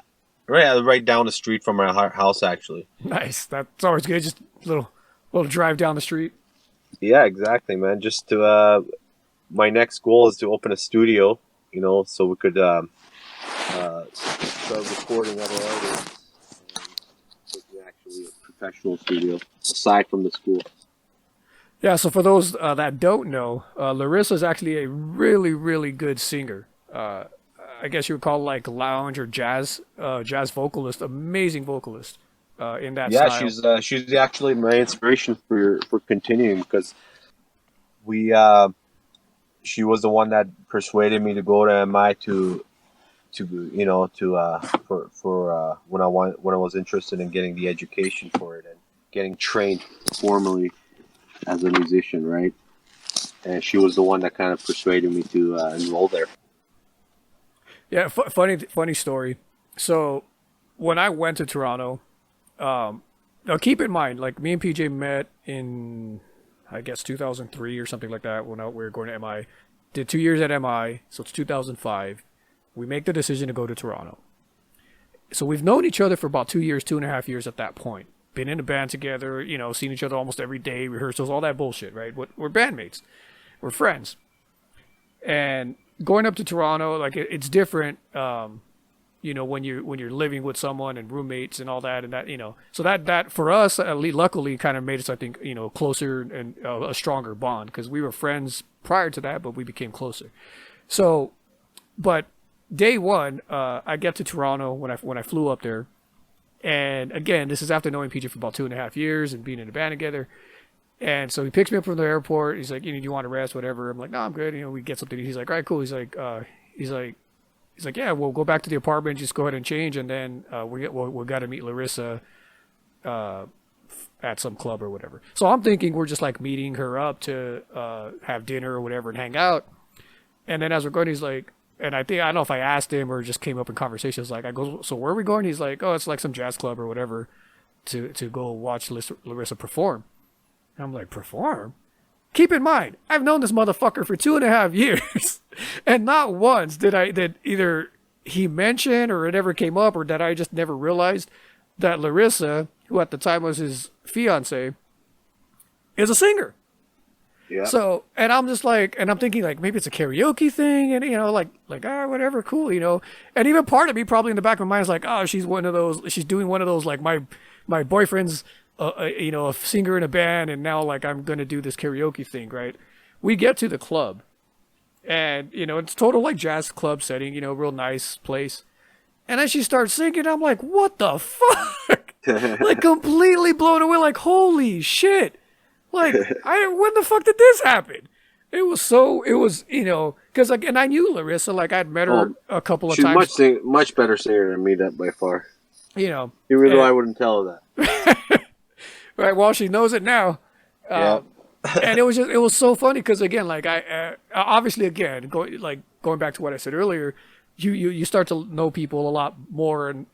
Right down the street from our house, actually. Nice. That's always good. Just a little drive down the street. Yeah, exactly, man. Just to my next goal is to open a studio, so we could start recording other artists. Actually, a professional studio aside from the school. Yeah, so for those that don't know, Larissa is actually a really, really good singer. I guess you would call it like lounge or jazz vocalist, amazing vocalist in that style. Yeah, she's actually my inspiration for continuing, because she was the one that persuaded me to go to MI for when I was interested in getting the education for it and getting trained formally as a musician, right? And she was the one that kind of persuaded me to enroll there. Yeah, funny story. So when I went to Toronto, now keep in mind, like me and PJ met in, I guess 2003 or something like that. When we were going to MI, did 2 years at MI, so it's 2005. We make the decision to go to Toronto. So we've known each other for about 2 years, 2.5 years at that point. Been in a band together, seen each other almost every day, rehearsals, all that bullshit, right? We're bandmates. We're friends. And going up to Toronto, like it's different, when you're living with someone and roommates and all that, and that, so that for us, at least luckily, kind of made us, I think, closer and a stronger bond, because we were friends prior to that, but we became closer. So, but day one, I get to Toronto when I flew up there. And again, this is after knowing PJ for about 2.5 years and being in a band together. And so he picks me up from the airport. He's like, do you want to rest, whatever? I'm like, no, I'm good. We get something. He's like, all right, cool. He's like, yeah, we'll go back to the apartment, just go ahead and change, and then we got to meet Larissa at some club or whatever. So I'm thinking we're just like meeting her up to have dinner or whatever and hang out. And then as we're going, he's like, and I don't know if I asked him or just came up in conversation. It's like, I go, so where are we going? He's like, oh, it's like some jazz club or whatever to go watch Larissa perform. And I'm like, perform? Keep in mind, I've known this motherfucker for 2.5 years, and not once did either he mention or it ever came up, or that I just never realized that Larissa, who at the time was his fiance, is a singer. Yeah. So, and I'm just like, and I'm thinking like, maybe it's a karaoke thing, and whatever, cool, and even part of me probably in the back of my mind is like, oh, she's doing one of those, like my boyfriend's, a singer in a band, and now like I'm gonna do this karaoke thing, right? We get to the club, and it's total like jazz club setting, real nice place, and then she starts singing. I'm like, what the fuck? Like completely blown away, like holy shit. Like, when the fuck did this happen? Because like, and I knew Larissa, like I'd met her a couple of times. She's much better singer than me, that by far. Even though I wouldn't tell her that. Right, well, she knows it now. Yeah. And it was so funny because again, like I obviously again going back to what I said earlier, you start to know people a lot more and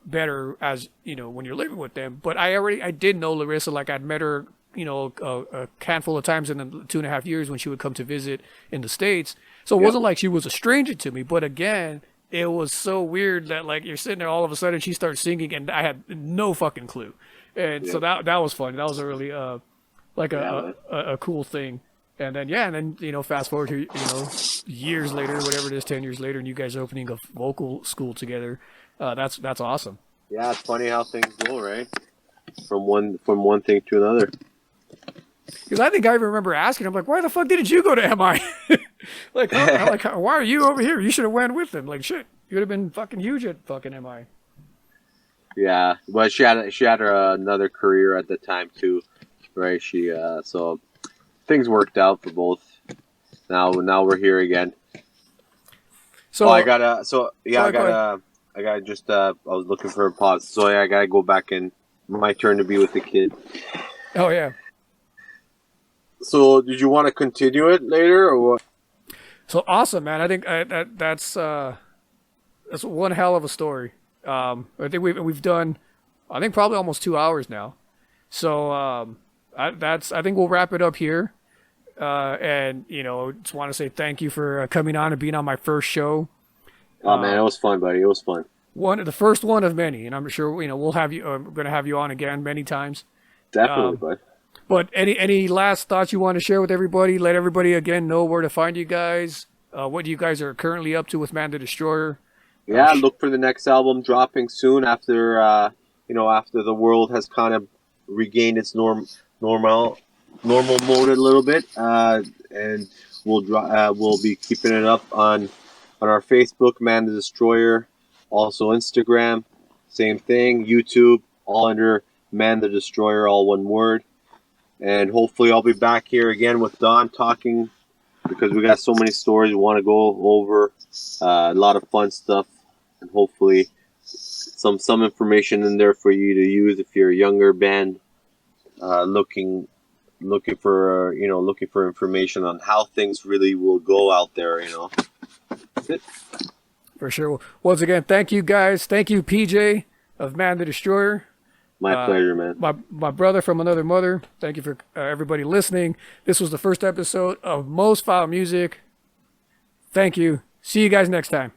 better as when you're living with them. But I did know Larissa, like I'd met her a handful of times in the 2.5 years when she would come to visit in the States. So it wasn't like she was a stranger to me, but again, it was so weird that like you're sitting there all of a sudden she starts singing and I had no fucking clue. And so that was funny. That was a really a cool thing. And then fast forward to years later, whatever it is, 10 years later, and you guys are opening a vocal school together. That's awesome. Yeah, it's funny how things go, right? From one thing to another. Because I think I even remember asking him, like, why the fuck didn't you go to MI? like, why are you over here? You should have went with them. Like, shit, you would have been fucking huge at fucking MI. Yeah, but she had another career at the time too, right? So things worked out for both. Now we're here again. So I was looking for a pause. So yeah, I gotta go back and my turn to be with the kid. Oh yeah. So did you want to continue it later or what? So awesome, man. I think that's one hell of a story. I think we've done, I think probably almost 2 hours now. So I think we'll wrap it up here. And just want to say thank you for coming on and being on my first show. Oh man, it was fun, buddy. It was fun. The first one of many, and I'm sure we'll have you. I'm going to have you on again many times. Definitely, bud. But any last thoughts you want to share with everybody? Let everybody again know where to find you guys. What you guys are currently up to with Man the Destroyer. Yeah, look for the next album dropping soon after after the world has kind of regained its normal mode a little bit, and we'll be keeping it up on our Facebook, Man the Destroyer, also Instagram, same thing, YouTube, all under Man the Destroyer, all one word. And hopefully I'll be back here again with Don talking, because we got so many stories we want to go over, a lot of fun stuff, and hopefully some information in there for you to use if you're a younger band looking for information on how things really will go out there. That's it. For sure. Once again, thank you guys. Thank you, PJ of Man the Destroyer. My pleasure, man. My brother from another mother. Thank you for everybody listening. This was the first episode of Most Foul Music. Thank you. See you guys next time.